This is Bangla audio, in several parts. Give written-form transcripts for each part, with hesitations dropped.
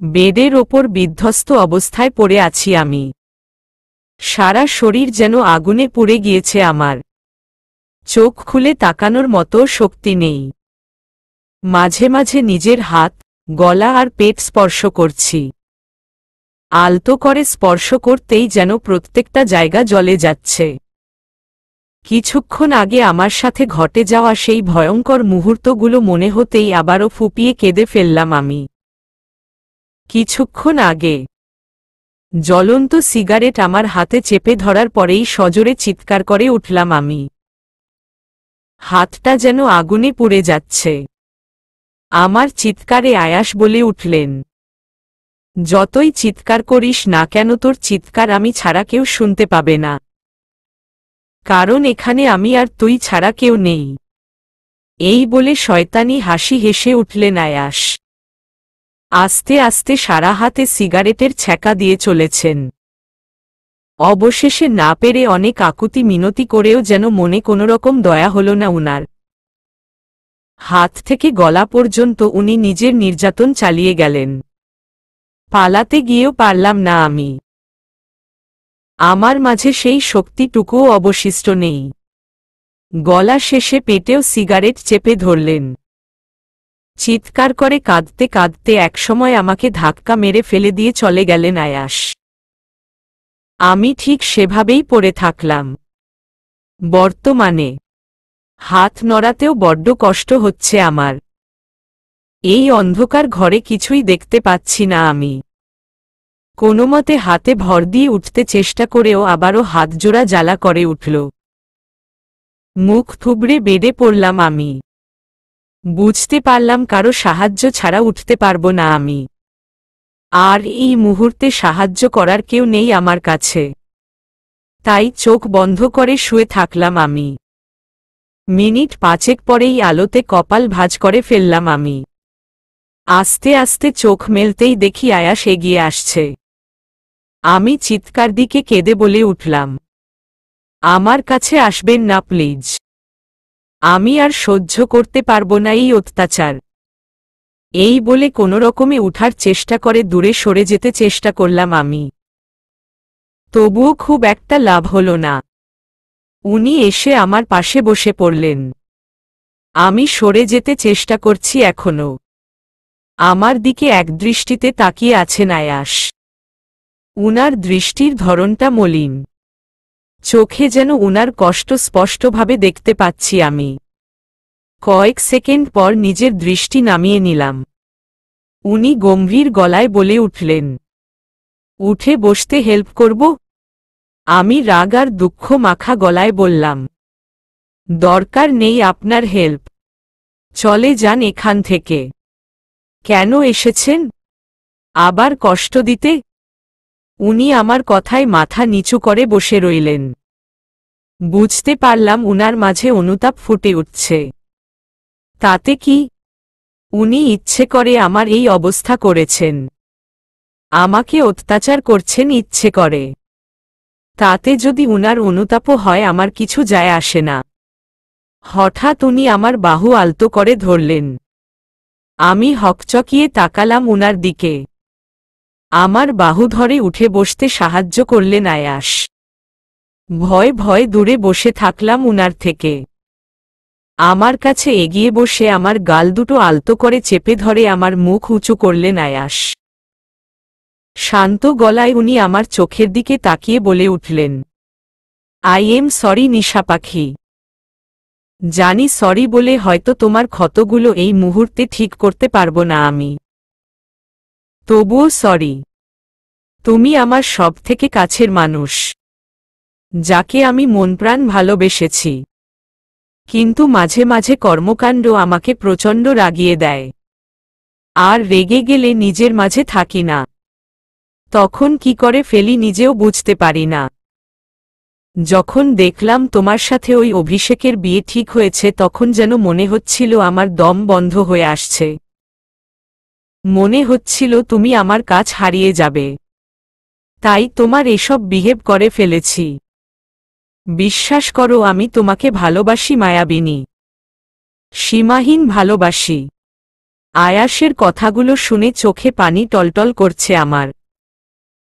বেডের ওপর বিধ্বস্ত অবস্থায় পড়ে আছি আমি। সারা শরীর যেন আগুনে পুড়ে গিয়েছে আমার। চোখ খুলে তাকানোর মতো শক্তি নেই। মাঝে মাঝে নিজের হাত, গলা আর পেট স্পর্শ করছি। আলতো করে স্পর্শ করতেই যেন প্রত্যেকটা জায়গা জ্বলে যাচ্ছে। কিছুক্ষণ আগে আমার সাথে ঘটে যাওয়া সেই ভয়ঙ্কর মুহূর্তগুলো মনে হতেই আবারও ফুপিয়ে কেঁদে ফেললাম আমি। কিছুক্ষণ আগে জ্বলন্ত সিগারেট আমার হাতে চেপে ধরার পরেই সজোরে চিৎকার করে উঠলাম আমি। হাতটা যেন আগুনে পুড়ে যাচ্ছে। আমার চিৎকারে আয়াস বলে উঠলেন, যতই চিৎকার করিস না কেন তোর চিৎকার আমি ছাড়া কেউ শুনতে পাবে না, কারণ এখানে আমি আর তুই ছাড়া কেউ নেই। এই বলে শয়তানি হাসি হেসে উঠলেন আয়াস। আস্তে আস্তে সারা হাতে সিগারেটের ছ্যাঁকা দিয়ে চলেছেন। অবশেষে না পেরে অনেক আকুতি মিনতি করেও যেন মনে কোনোরকম দয়া হল না উনার। হাত থেকে গলা পর্যন্ত উনি নিজের নির্যাতন চালিয়ে গেলেন। পালাতে গিয়েও পারলাম না আমি। আমার মাঝে সেই শক্তিটুকুও অবশিষ্ট নেই। গলা শেষে পেটেও সিগারেট চেপে ধরলেন। চিৎকার করে কাঁদতে কাঁদতে একসময় আমাকে ধাক্কা মেরে ফেলে দিয়ে চলে গেলেন আয়াস। আমি ঠিক সেভাবেই পড়ে থাকলাম। বর্তমানে হাত নড়াতেও বড্ড কষ্ট হচ্ছে আমার। এই অন্ধকার ঘরে কিছুই দেখতে পাচ্ছি না আমি। কোনোমতে হাতে ভর দিয়ে উঠতে চেষ্টা করেও আবারও হাতজোড়া জ্বালা করে উঠল। মুখ থুবড়ে বেডে পড়লাম আমি। বুঝতে পারলাম কারো সাহায্য ছাড়া উঠতে পারব না আমি। আর এই মুহূর্তে সাহায্য করার কেউ নেই আমার কাছে। তাই চোখ বন্ধ করে শুয়ে থাকলাম আমি। মিনিট 5 পরেই আলোতে কপাল ভাঁজ করে ফেললাম আমি। আস্তে আস্তে চোখ মেলতেই দেখি আয়াস এগিয়ে আসছে। আমি চিৎকার দিকে কেঁদে বলে উঠলাম, আমার কাছে আসবেন না প্লিজ। আমি আর সহ্য করতে পারব না এই অত্যাচার। এই বলে কোনোরকমে উঠার চেষ্টা করে দূরে সরে যেতে চেষ্টা করলাম আমি। তবুও খুব একটা লাভ হল না। উনি এসে আমার পাশে বসে পড়লেন। আমি সরে যেতে চেষ্টা করছি এখনো। আমার দিকে একদৃষ্টিতে তাকিয়ে আছেন আয়াস। উনার দৃষ্টির ধরনটা মলিন। চোখে যেন উনার কষ্ট স্পষ্টভাবে দেখতে পাচ্ছি আমি। কয়েক সেকেন্ড পর নিজের দৃষ্টি নামিয়ে নিলাম। উনি গম্ভীর গলায় বলে উঠলেন, উঠে বসতে হেল্প করব? আমি রাগ আর দুঃখ মাখা গলায় বললাম, দরকার নেই আপনার হেল্প। চলে যান এখান থেকে। কেন এসেছেন? আবার কষ্ট দিতে? উনি আমার কথায় মাথা নিচু করে বসে রইলেন। বুঝতে পারলাম উনার মাঝে অনুতাপ ফুটে উঠছে। তাতে কি? উনি ইচ্ছে করে আমার এই অবস্থা করেছেন। আমাকে অত্যাচার করছেন ইচ্ছে করে। তাতে যদি উনার অনুতাপও হয় আমার কিছু যায় আসে না। হঠাৎ উনি আমার বাহু আলতো করে ধরলেন। আমি হকচকিয়ে তাকালাম উনার দিকে। আমার বাহু ধরে উঠে বসতে সাহায্য করলেন আয়াস। ভয় ভয় দূরে বসে থাকলাম উনার থেকে। আমার কাছে এগিয়ে বসে আমার গাল দুটো আলতো করে চেপে ধরে আমার মুখ উঁচু করলেন আয়াস। শান্ত গলায় উনি আমার চোখের দিকে তাকিয়ে বলে উঠলেন, আই এম সরি নিশা পাখি। জানি সরি বলে হয়তো তোমার ক্ষতগুলো এই মুহূর্তে ঠিক করতে পারবো না আমি। তবুও সরি। তুমি আমার সবথেকে কাছের মানুষ, যাকে আমি মনপ্রাণ ভালোবেসেছি। কিন্তু মাঝে মাঝে কর্মকাণ্ড আমাকে প্রচণ্ড রাগিয়ে দেয়। আর রেগে গেলে নিজের মাঝে থাকি না। তখন কি করে ফেলি নিজেও বুঝতে পারি না। যখন দেখলাম তোমার সাথে ওই অভিষেকের বিয়ে ঠিক হয়েছে তখন যেন মনে হচ্ছিল আমার দম বন্ধ হয়ে আসছে। মনে হচ্ছিল তুমি আমার কাছ হারিয়ে যাবে। তাই তোমার এসব বিহেভ করে ফেলেছি। বিশ্বাস করো আমি তোমাকে ভালোবাসি মায়াবিনী। সীমাহীন ভালোবাসি। আয়াসের কথাগুলো শুনে চোখে পানি টলটল করছে আমার।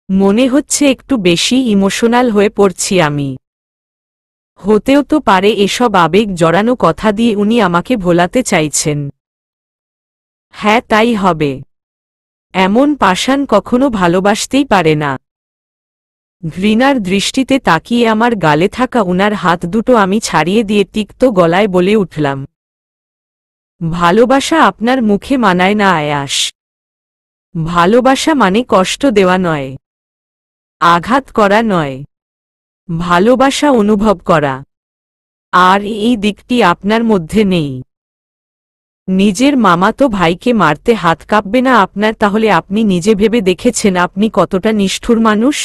মনে হচ্ছে একটু বেশি ইমোশনাল হয়ে পড়ছি আমি। হতেও তো পারে এসব আবেগ জড়ানো কথা দিয়ে উনি আমাকে ভোলাতে চাইছেন। হ্যাঁ, তাই হবে। এমন পাষাণ কখনো ভালোবাসতেই পারে না। ঘৃণার দৃষ্টিতে তাকিয়ে আমার গালে থাকা উনার হাত দুটো আমি ছাড়িয়ে দিয়ে তিক্ত গলায় বলে উঠলাম, ভালোবাসা আপনার মুখে মানায় না আয়াস। ভালোবাসা মানে কষ্ট দেওয়া নয়, আঘাত করা নয়, ভালোবাসা অনুভব করা। আর এই দিকটি আপনার মধ্যে নেই। নিজের মামাতো ভাইকে মারতে হাত কাঁপবে না আপনার? তাহলে আপনি নিজে ভেবে দেখেছেন আপনি কতটা নিষ্ঠুর মানুষ?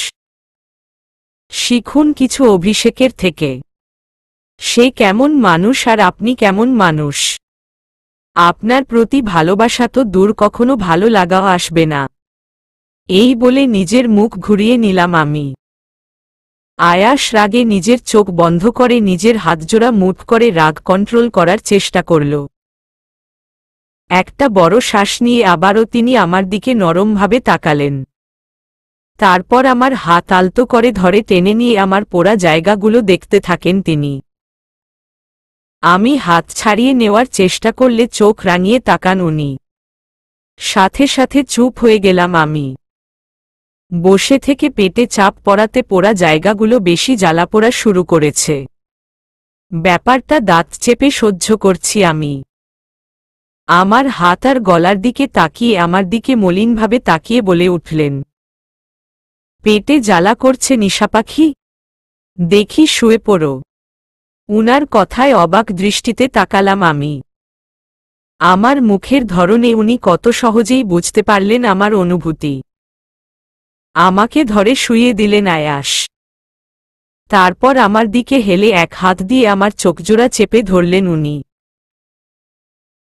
শিখুন কিছু অভিষেকের থেকে। সে কেমন মানুষ আর আপনি কেমন মানুষ। আপনার প্রতি ভালোবাসা তো দূর, কখনো ভালো লাগাও আসবে না। এই বলে নিজের মুখ ঘুরিয়ে নিলাম আমি। আয়াস রাগে নিজের চোখ বন্ধ করে নিজের হাতজোড়া মুঠ করে রাগ কন্ট্রোল করার চেষ্টা করল। একটা বড় শ্বাস নিয়ে আবারও তিনি আমার দিকে নরমভাবে তাকালেন। তারপর আমার হাত আলতো করে ধরে টেনে নিয়ে আমার পোড়া জায়গাগুলো দেখতে থাকেন তিনি। আমি হাত ছাড়িয়ে নেওয়ার চেষ্টা করলে চোখ রাঙিয়ে তাকান উনি। সাথে সাথে চুপ হয়ে গেলাম আমি। বসে থেকে পেটে চাপ পড়াতে পোড়া জায়গাগুলো বেশি জ্বালাপোড়া শুরু করেছে। ব্যাপারটা দাঁত চেপে সহ্য করছি আমি। আমার হাত আর গলার দিকে তাকিয়ে আমার দিকে মলিনভাবে তাকিয়ে বলে উঠলেন, পেটে জ্বালা করছে নিশাপাখি? দেখি শুয়ে পড়ো। উনার কথায় অবাক দৃষ্টিতে তাকালাম আমি। আমার মুখের ধরনে উনি কত সহজেই বুঝতে পারলেন আমার অনুভূতি। আমাকে ধরে শুইয়ে দিলেন আয়াস। তারপর আমার দিকে হেলে এক হাত দিয়ে আমার চোখজোড়া চেপে ধরলেন উনি।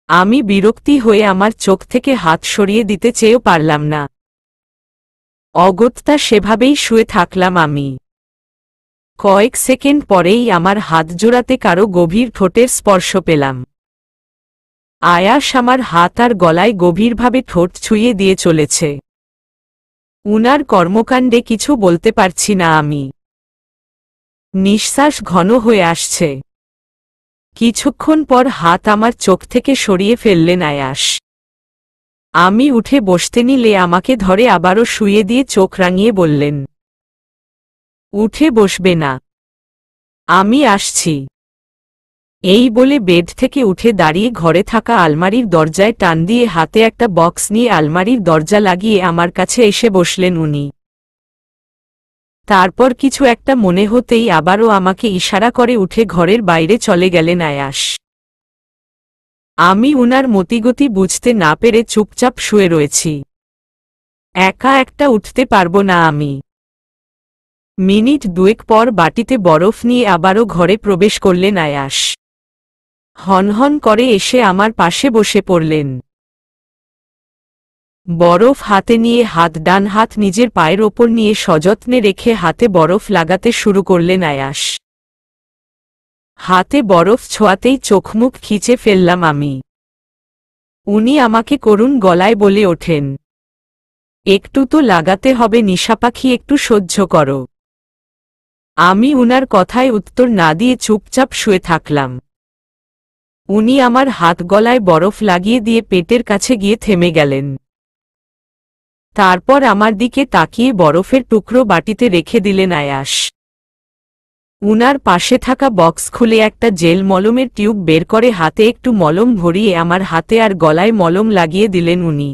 আমি বিরক্তি হয়ে আমার চোখ থেকে হাত সরিয়ে দিতে চেয়েও পারলাম না। অগত্যা সেভাবেই শুয়ে থাকলাম আমি। কয়েক সেকেন্ড পরেই আমার হাত জোড়াতে কারো গভীর ঠোঁটের স্পর্শ পেলাম। আয়াস আমার হাত আর গলায় গভীরভাবে ঠোঁট ছুঁয়ে দিয়ে চলেছে। উনার কর্মকাণ্ডে কিছু বলতে পারছি না আমি। নিঃশ্বাস ঘন হয়ে আসছে। কিছুক্ষণ পর হাত আমার চোখ থেকে সরিয়ে ফেললেন আয়াস। আমি উঠে বসতে নিলে আমাকে ধরে আবারও শুইয়ে দিয়ে চোখ রাঙিয়ে বললেন, উঠে বসবে না? আমি আসছি। এই বলে বেড থেকে উঠে দাঁড়িয়ে ঘরে থাকা আলমারির দরজায় টান দিয়ে হাতে একটা বক্স নিয়ে আলমারির দরজা লাগিয়ে আমার কাছে এসে বসলেন উনি। তারপর কিছু একটা মনে হতেই আবারও আমাকে ইশারা করে উঠে ঘরের বাইরে চলে গেলেন আয়াস। আমি উনার মতিগতি বুঝতে না পেরে চুপচাপ শুয়ে রয়েছি। একা একটা উঠতে পারবো না আমি। মিনিট দুয়েক পর বাটিতে বরফ নিয়ে আবারও ঘরে প্রবেশ করলেন আয়াস। হনহন করে এসে আমার পাশে বসে পড়লেন। বরফ হাতে নিয়ে ডান হাত নিজের পায়ের ওপর নিয়ে সযত্নে রেখে হাতে বরফ লাগাতে শুরু করলেন আয়াস। হাতে বরফ ছোঁয়াতেই চোখমুখ খিচে ফেললাম আমি। উনি আমাকে করুণ গলায় বলে ওঠেন, একটু তো লাগাতে হবে নিশাপাখি, একটু সহ্য করো। আমি উনার কথায় উত্তর না দিয়ে চুপচাপ শুয়ে থাকলাম। উনি আমার হাত গলায় বরফ লাগিয়ে দিয়ে পেটের কাছে গিয়ে থেমে গেলেন। তারপর আমার দিকে তাকিয়ে বরফের টুকরো বাটিতে রেখে দিলেন আয়াস। উনার পাশে থাকা বক্স খুলে একটা জেল মলমের টিউব বের করে হাতে একটু মলম ভরিয়ে আমার হাতে আর গলায় মলম লাগিয়ে দিলেন উনি।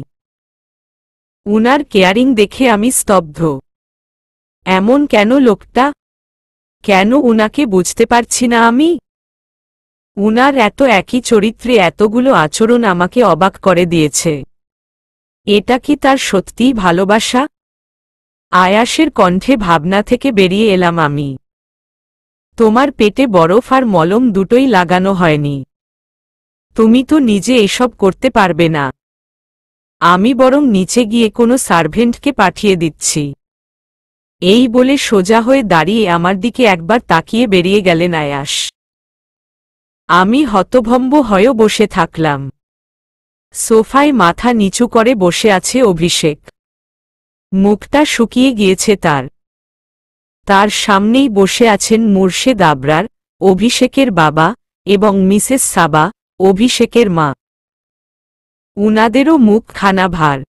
উনার কেয়ারিং দেখে আমি স্তব্ধ। এমন কেন লোকটা? কেন উনাকে বুঝতে পারছি না আমি? উনার এত একই চরিত্রে এতগুলো আচরণ আমাকে অবাক করে দিয়েছে। এটা কি তার সত্যিই ভালোবাসা? আয়াসের কণ্ঠে ভাবনা থেকে বেরিয়ে এলাম আমি। তোমার পেটে বরফ আর মলম দুটোই লাগানো হয়নি। তুমি তো নিজে এসব করতে পারবে না। আমি বরং নিচে গিয়ে কোনো সার্ভেন্টকে পাঠিয়ে দিচ্ছি। এই বলে সোজা হয়ে দাঁড়িয়ে আমার দিকে একবার তাকিয়ে বেরিয়ে গেলেন আয়াস। আমি হতভম্ব হয়ে বসে থাকলাম। সোফায় মাথা নিচু করে বসে আছে অভিষেক। মুখটা শুকিয়ে গিয়েছে তার। তার সামনেই বসে আছেন মুর্শেদ আবরার, অভিষেকের বাবা, এবং মিসেস সাবা, অভিষেকের মা। উনাদেরও মুখ খানা ভার।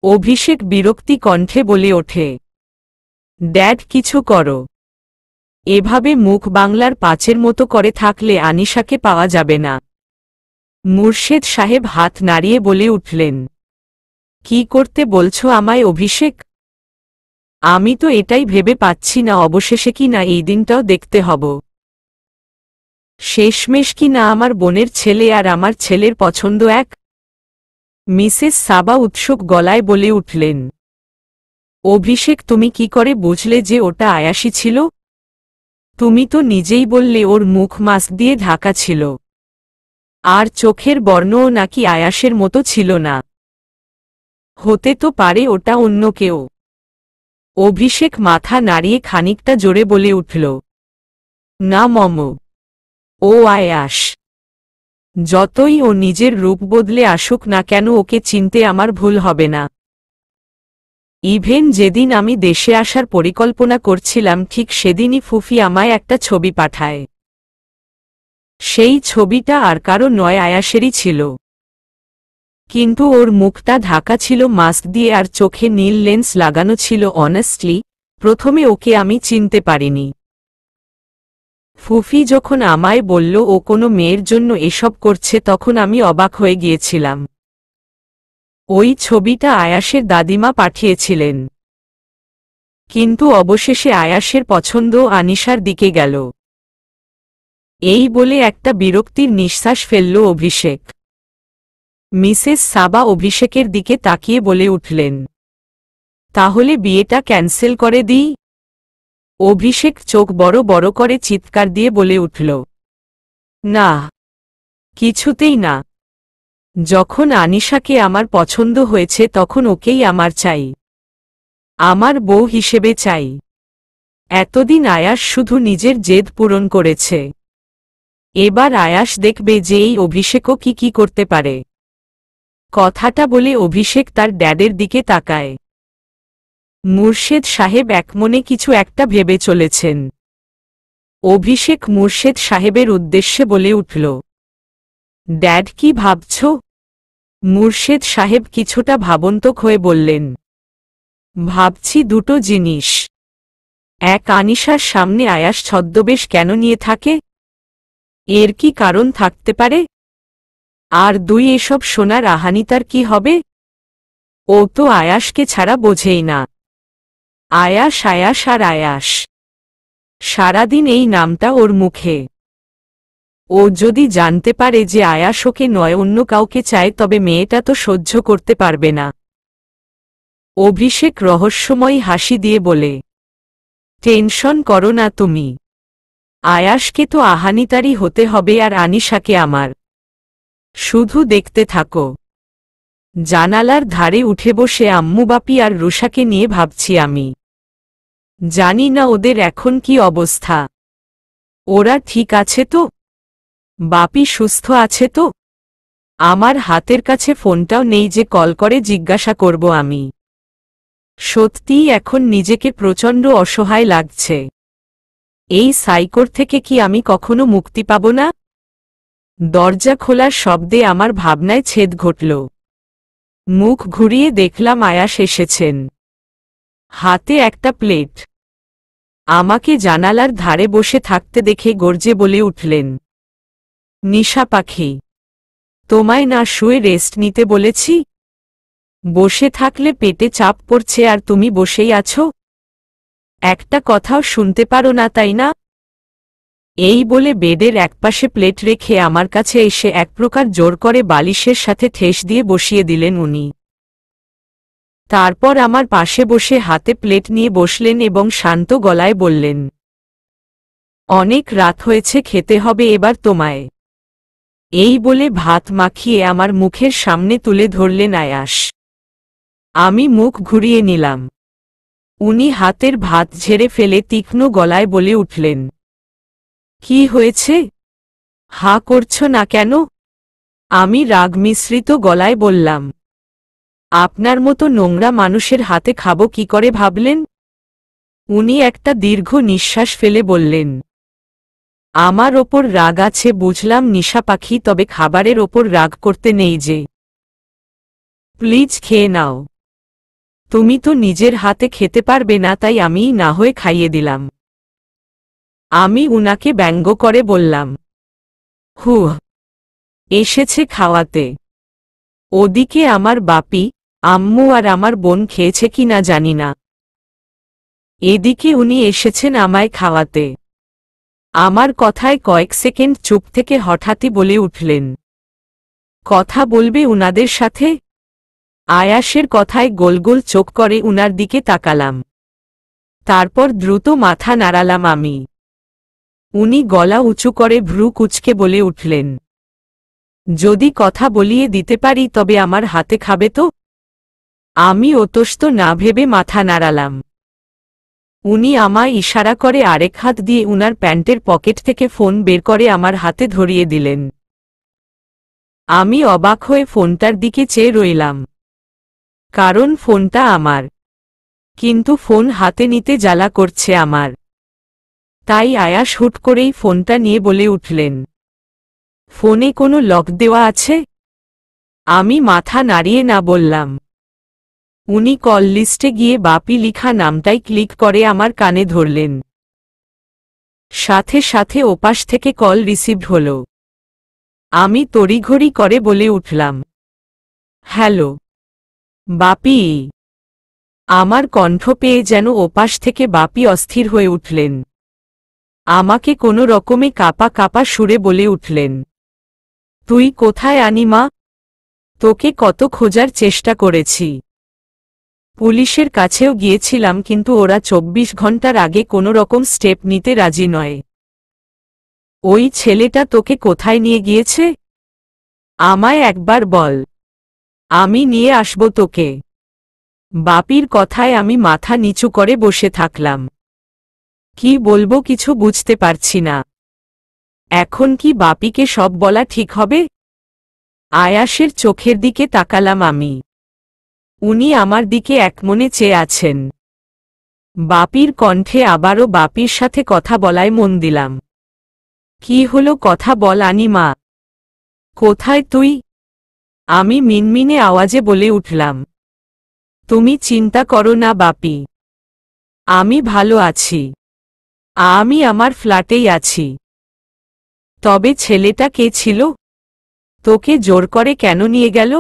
অভিষেক বিরক্তি কণ্ঠে বলে ওঠে, ড্যাড, কিছু করো। এভাবে মুখ বাংলার পাঁচের মতো করে থাকলে আনিশাকে পাওয়া যাবে না। মুর্শেদ সাহেব হাত নাড়িয়ে বলে উঠলেন, কি করতে বলছো আমায় অভিষেক? আমি তো এটাই ভেবে পাচ্ছি না অবশেষে কি না এই দিনটাও দেখতে হব। শেষমেশ কি না আমার বোনের ছেলে আর আমার ছেলের পছন্দ এক? মিসেস সাবা উৎসুক গলায় বলে উঠলেন, অভিষেক, তুমি কি করে বুঝলে যে ওটা আয়াসী ছিল? তুমি তো নিজেই বললে ওর মুখ মাস্ক দিয়ে ঢাকা ছিল, আর চোখের বর্ণও নাকি আয়াসের মতো ছিল না। হতে তো পারে ওটা অন্য কেউ। অভিষেক মাথা নাড়িয়ে খানিকটা জোরে বলে উঠল, না মম, ও আয়াস। যতই ও নিজের রূপ বদলে আসুক না কেন ওকে চিনতে আমার ভুল হবে না। ইভেন যেদিন আমি দেশে আসার পরিকল্পনা করছিলাম ঠিক সেদিনই ফুফি আমায় একটা ছবি পাঠায়। সেই ছবিটা আর কারো নয়, আয়াসেরই ছিল। কিন্তু ওর মুখটা ঢাকা ছিল মাস্ক দিয়ে আর চোখে নীল লেন্স লাগানো ছিল। অনেস্টলি প্রথমে ওকে আমি চিনতে পারিনি। ফুফি যখন আমায় বলল ও কোনো মেয়ের জন্য এসব করছে তখন আমি অবাক হয়ে গিয়েছিলাম। ওই ছবিটা আয়াসের দাদিমা পাঠিয়েছিলেন। কিন্তু অবশেষে আয়াসের পছন্দ আনিশার দিকে গেল। এই বলে একটা বিরক্তির নিঃশ্বাস ফেলল অভিষেক। মিসেস সাবা অভিষেকের দিকে তাকিয়ে বলে উঠলেন, তাহলে বিয়েটা ক্যান্সেল করে দিই? অভিষেক চোখ বড় বড় করে চিৎকার দিয়ে বলে উঠল, না, কিছুতেই না। যখন আনিশাকে আমার পছন্দ হয়েছে তখন ওকেই আমার চাই, আমার বউ হিসেবে চাই। এতদিন আয়াস শুধু নিজের জেদ পূরণ করেছে, এবার আয়াস দেখবে যে এই অভিষেকও কি করতে পারে। কথাটা বলে অভিষেক তার ড্যাডের দিকে তাকায়। মুর্শেদ সাহেব একমনে কিছু একটা ভেবে চলেছেন। অভিষেক মুর্শেদ সাহেবের উদ্দেশ্যে বলে উঠল, ড্যাড, কি ভাবছ? মুর্শেদ সাহেব কিছুটা ভাবন্তক হয়ে বললেন, ভাবছি দুটো জিনিস। এক, আনিশার সামনে আয়াস ছদ্মবেশ কেন নিয়ে থাকে? এর কি কারণ থাকতে পারে? আর দুই, এসব শোনার আহানিতার কি হবে? ও তো আয়াসকে ছাড়া বোঝেই না। আয়াস, আয়াস আর আয়াস, সারাদিন এই নামটা ওর মুখে। ও যদি জানতে পারে যে আয়াস ওকে নয় অন্য কাউকে চায় তবে মেয়েটা তো সহ্য করতে পারবে না। অভিষেক রহস্যময়ী হাসি দিয়ে বলে, টেনশন করো না তুমি। আয়াসকে তো আহানিতারই হতে হবে আর আনিশাকে আমার। শুধু দেখতে থাকো। জানালার ধারে উঠে বসে আম্মু বাপি আর রুষাকে নিয়ে ভাবছি আমি। জানি না ওদের এখন কি অবস্থা। ওরা ঠিক আছে তো? বাপি সুস্থ আছে তো? আমার হাতের কাছে ফোনটাও নেই যে কল করে জিজ্ঞাসা করব আমি। সত্যিই এখন নিজেকে প্রচণ্ড অসহায় লাগছে। এই সাইকোর থেকে কি আমি কখনো মুক্তি পাব না? দরজা খোলার শব্দে আমার ভাবনায় ছেদ ঘটল। মুখ ঘুরিয়ে দেখলাম আয়াস এসেছেন, হাতে একটা প্লেট। আমাকে জানালার ধারে বসে থাকতে দেখে গর্জে বলে উঠলেন, নিশা পাখি, তোমায় না শুয়ে রেস্ট নিতে বলেছি? বসে থাকলে পেটে চাপ পড়ছে আর তুমি বসেই আছো। একটা কথাও শুনতে পারো না, তাই না? এই বলে বেডের একপাশে প্লেট রেখে আমার কাছে এসে এক প্রকার জোর করে বালিশের সাথে ঠেস দিয়ে বসিয়ে দিলেন উনি। তারপর আমার পাশে বসে হাতে প্লেট নিয়ে বসলেন এবং শান্ত গলায় বললেন, অনেক রাত হয়েছে, খেতে হবে এবার তোমায়। এই বলে ভাত মাখিয়ে আমার মুখের সামনে তুলে ধরলেন আয়াস। আমি মুখ ঘুরিয়ে নিলাম। উনি হাতের ভাত ঝেড়ে ফেলে তীক্ষ্ণ গলায় বলে উঠলেন, কি হয়েছে? হা করছ না কেন? আমি রাগ মিশ্রিত গলায় বললাম, আপনার মতো নোংরা মানুষের হাতে খাবো কি করে ভাবলেন? উনি একটা দীর্ঘ নিঃশ্বাস ফেলে বললেন, আমার ওপর রাগ আছে বুঝলাম নিশা পাখি, তবে খাবারের ওপর রাগ করতে নেই যে। প্লিজ খেয়ে নাও। তুমি তো নিজের হাতে খেতে পারবে না, তাই আমিই না হয়ে খাইয়ে দিলাম। আমি উনাকে ব্যঙ্গ করে বললাম, হুহ, এসেছে খাওয়াতে। ওদিকে আমার বাপি, আম্মু আর আমার বোন খেয়েছে কি না জানি না, এদিকে উনি এসেছেন আমায় খাওয়াতে। আমার কথায় কয়েক সেকেন্ড চুপ থেকে হঠাৎই বলে উঠলেন, কথা বলবে উনাদের সাথে? আয়াসের কথায় গোল গোল চোখ করে উনার দিকে তাকালাম। তারপর দ্রুত মাথা নাড়ালাম আমি। উনি গলা উঁচু করে ভ্রু কুঁচকে বলে উঠলেন, যদি কথা বলিয়ে দিতে পারি তবে আমার হাতে খাবে তো? আমি অতস্ত না ভেবে মাথা নাড়ালাম। উনি আমায় ইশারা করে আরেক হাত দিয়ে উনার প্যান্টের পকেট থেকে ফোন বের করে আমার হাতে ধরিয়ে দিলেন। আমি অবাক হয়ে ফোনটার দিকে চেয়ে রইলাম, কারণ ফোনটা আমার, কিন্তু ফোন হাতে নিতে জ্বালা করছে আমার। তাই আয়াস হুট করেই ফোনটা নিয়ে বলে উঠলেন, ফোনে কোনো লক দেওয়া আছে? আমি মাথা নাড়িয়ে না বললাম। উনি কল লিস্টে গিয়ে বাপি লিখা নামটাই ক্লিক করে আমার কানে ধরলেন। সাথে সাথে ওপাশ থেকে কল রিসিভড হল। আমি তড়িঘড়ি করে বলে উঠলাম, হ্যালো বাপি। আমার কণ্ঠ পেয়ে যেন ওপাশ থেকে বাপি অস্থির হয়ে উঠলেন। আমাকে কোনো রকমে কাঁপা কাঁপা সুরে বলে উঠলেন, তুই কোথায় আনিমা? তোকে কত খোঁজার চেষ্টা করেছি। পুলিশের কাছেও গিয়েছিলাম, কিন্তু ওরা 24 ঘন্টার আগে কোনো রকম স্টেপ নিতে রাজি নয়। ওই ছেলেটা তোকে কোথায় নিয়ে গিয়েছে? আমায় একবার বল, আমি নিয়ে আসব তোকে। বাপির কথায় আমি মাথা নিচু করে বসে থাকলাম। কি বলবো কিছু বুঝতে পারছি না। এখন কি বাপিকে সব বলা ঠিক হবে? আয়াসের চোখের দিকে তাকালাম আমি। উনি আমার দিকে একমনে চেয়ে আছেন। বাপির কণ্ঠে আবারও বাপির সাথে কথা বলায় মন দিলাম। কি হলো, কথা বল আনিমা। কোথায় তুই? আমি মিনমিনে আওয়াজে বলে উঠলাম, তুমি চিন্তা করো না বাপি, আমি ভালো আছি। আমি আমার ফ্ল্যাটেই আছি। তবে ছেলেটা কে ছিল? তোকে জোর করে কেন নিয়ে গেল?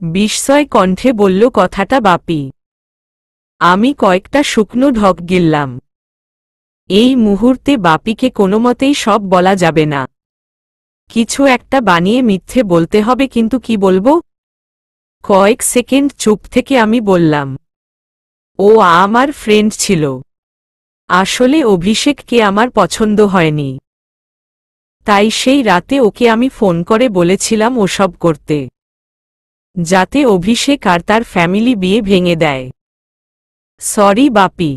বিস্ময় কণ্ঠে বলল কথাটা বাপি। আমি কয়েকটা শুকনো ঢক গিললাম। এই মুহূর্তে বাপিকে কোনোমতেই সব বলা যাবে না। কিছু একটা বানিয়ে মিথ্যে বলতে হবে, কিন্তু কি বলবো? কয়েক সেকেন্ড চুপ থেকে আমি বললাম, ও আমার ফ্রেন্ড ছিল। আসলে অভিষেককে আমার পছন্দ হয়নি, তাই সেই রাতে ওকে আমি ফোন করে বলেছিলাম ওসব করতে, যাতে অভিষেক আর তার ফ্যামিলি বিয়ে ভেঙে দেয়। সরি বাপি,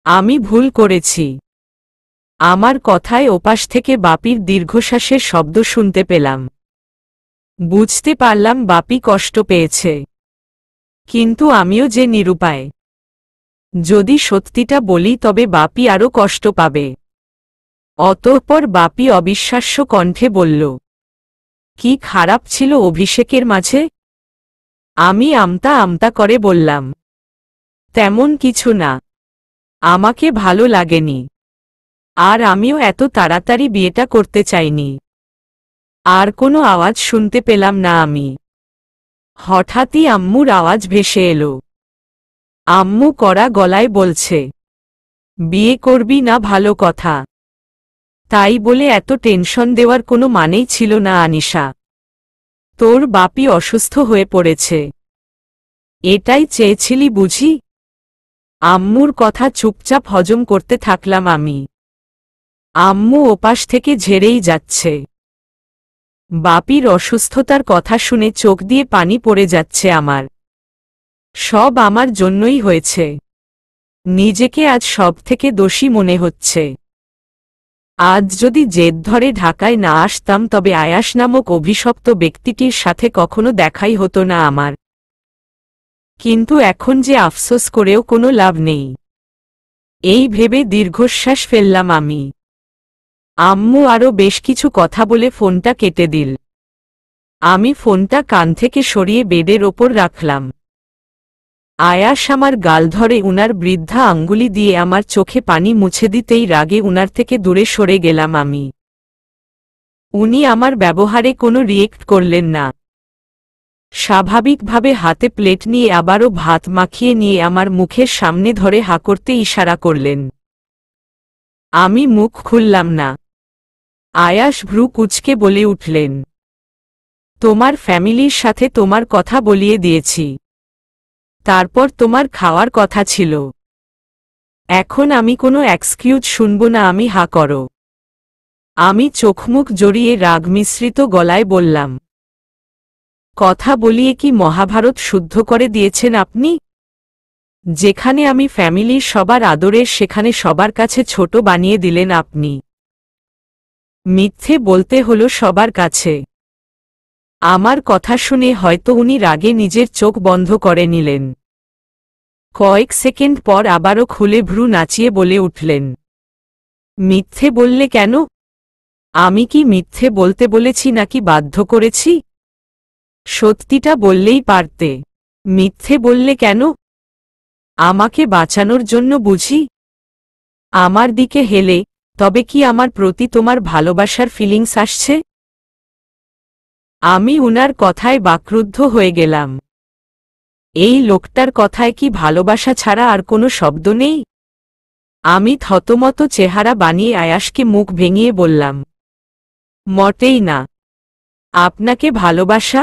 আমি ভুল করেছি। আমার কথায় ওপাশ থেকে বাপির দীর্ঘশ্বাসের শব্দ শুনতে পেলাম। বুঝতে পারলাম বাপি কষ্ট পেয়েছে, কিন্তু আমিও যে নিরুপায়। যদি সত্যিটা বলি তবে বাপি আরও কষ্ট পাবে। অতঃপর বাপি অবিশ্বাস্য কণ্ঠে বলল, কি খারাপ ছিল অভিষেকের মাঝে? আমি আমতা আমতা করে বললাম, তেমন কিছু না, আমাকে ভালো লাগেনি, আর আমিও এত তাড়াতাড়ি বিয়েটা করতে চাইনি। আর কোনো আওয়াজ শুনতে পেলাম না আমি। হঠাৎই আম্মুর আওয়াজ ভেসে এলো। আম্মু কড়া গলায় বলছে, বিয়ে করবি না ভালো কথা, তাই বলে এত টেনশন দেওয়ার কোনো মানেই ছিল না আনিশা। তোর বাপি অসুস্থ হয়ে পড়েছে, এটাই চেয়েছিলি বুঝি? আম্মুর কথা চুপচাপ হজম করতে থাকলাম আমি। আম্মু ওপাশ থেকে ঝেড়েই যাচ্ছে। বাপির অসুস্থতার কথা শুনে চোখ দিয়ে পানি পড়ে যাচ্ছে আমার। সব আমার জন্যই হয়েছে। নিজেকে আজ সব থেকে দোষী মনে হচ্ছে। আজ যদি জেদ ধরে ঢাকায় না আসতাম তবে আয়াস নামক অভিশপ্ত ব্যক্তিটির সাথে কখনো দেখাই হতো না আমার। কিন্তু এখন যে আফসোস করেও কোনো লাভ নেই, এই ভেবে দীর্ঘশ্বাস ফেললাম আমি। আম্মু আরও বেশ কিছু কথা বলে ফোনটা কেটে দিল। আমি ফোনটা কান থেকে সরিয়ে বেডের ওপর রাখলাম। আয়াস আমার গাল ধরে উনার বৃদ্ধা আঙ্গুলি দিয়ে আমার চোখে পানি মুছে দিতেই রাগে উনার থেকে দূরে সরে গেলাম আমি। উনি আমার ব্যবহারে কোনো রিয়েক্ট করলেন না। স্বাভাবিকভাবে হাতে প্লেট নিয়ে আবারও ভাত মাখিয়ে নিয়ে আমার মুখের সামনে ধরে হা করতে ইশারা করলেন। আমি মুখ খুললাম না। আয়াস ভ্রু কুঁচকে বলে উঠলেন, তোমার ফ্যামিলির সাথে তোমার কথা বলিয়ে দিয়েছি, তারপর তোমার খাওয়ার কথা ছিল। এখন আমি কোনো এক্সকিউজ শুনব না, আমি হা করো। আমি চোখমুখ জড়িয়ে রাগ মিশ্রিত গলায় বললাম, কথা বলিয়ে কি মহাভারত শুদ্ধ করে দিয়েছেন আপনি? যেখানে আমি ফ্যামিলির সবার আদরের সেখানে সবার কাছে ছোট বানিয়ে দিলেন আপনি। মিথ্যে বলতে হলো সবার কাছে। আমার কথা শুনে হয়তো উনি রাগে নিজের চোখ বন্ধ করে নিলেন। কয়েক সেকেন্ড পর আবারও খুলে ভ্রু নাচিয়ে বলে উঠলেন, মিথ্যে বললে কেন? আমি কি মিথ্যে বলতে বলেছি নাকি বাধ্য করেছি? সত্যিটা বললেই পারতে। মিথ্যে বললে কেন? আমাকে বাঁচানোর জন্য বুঝি? আমার দিকে হেলে, তবে কি আমার প্রতি তোমার ভালোবাসার ফিলিংস আসছে? আমি উনার কথায় বাকরুদ্ধ হয়ে গেলাম। এই লোকটার কথায় কি ভালোবাসা ছাড়া আর কোনো শব্দ নেই? আমি থতমত চেহারা বানিয়ে আয়াসকে মুখ ভেঙিয়ে বললাম, মোটেই না। আপনাকে ভালোবাসা?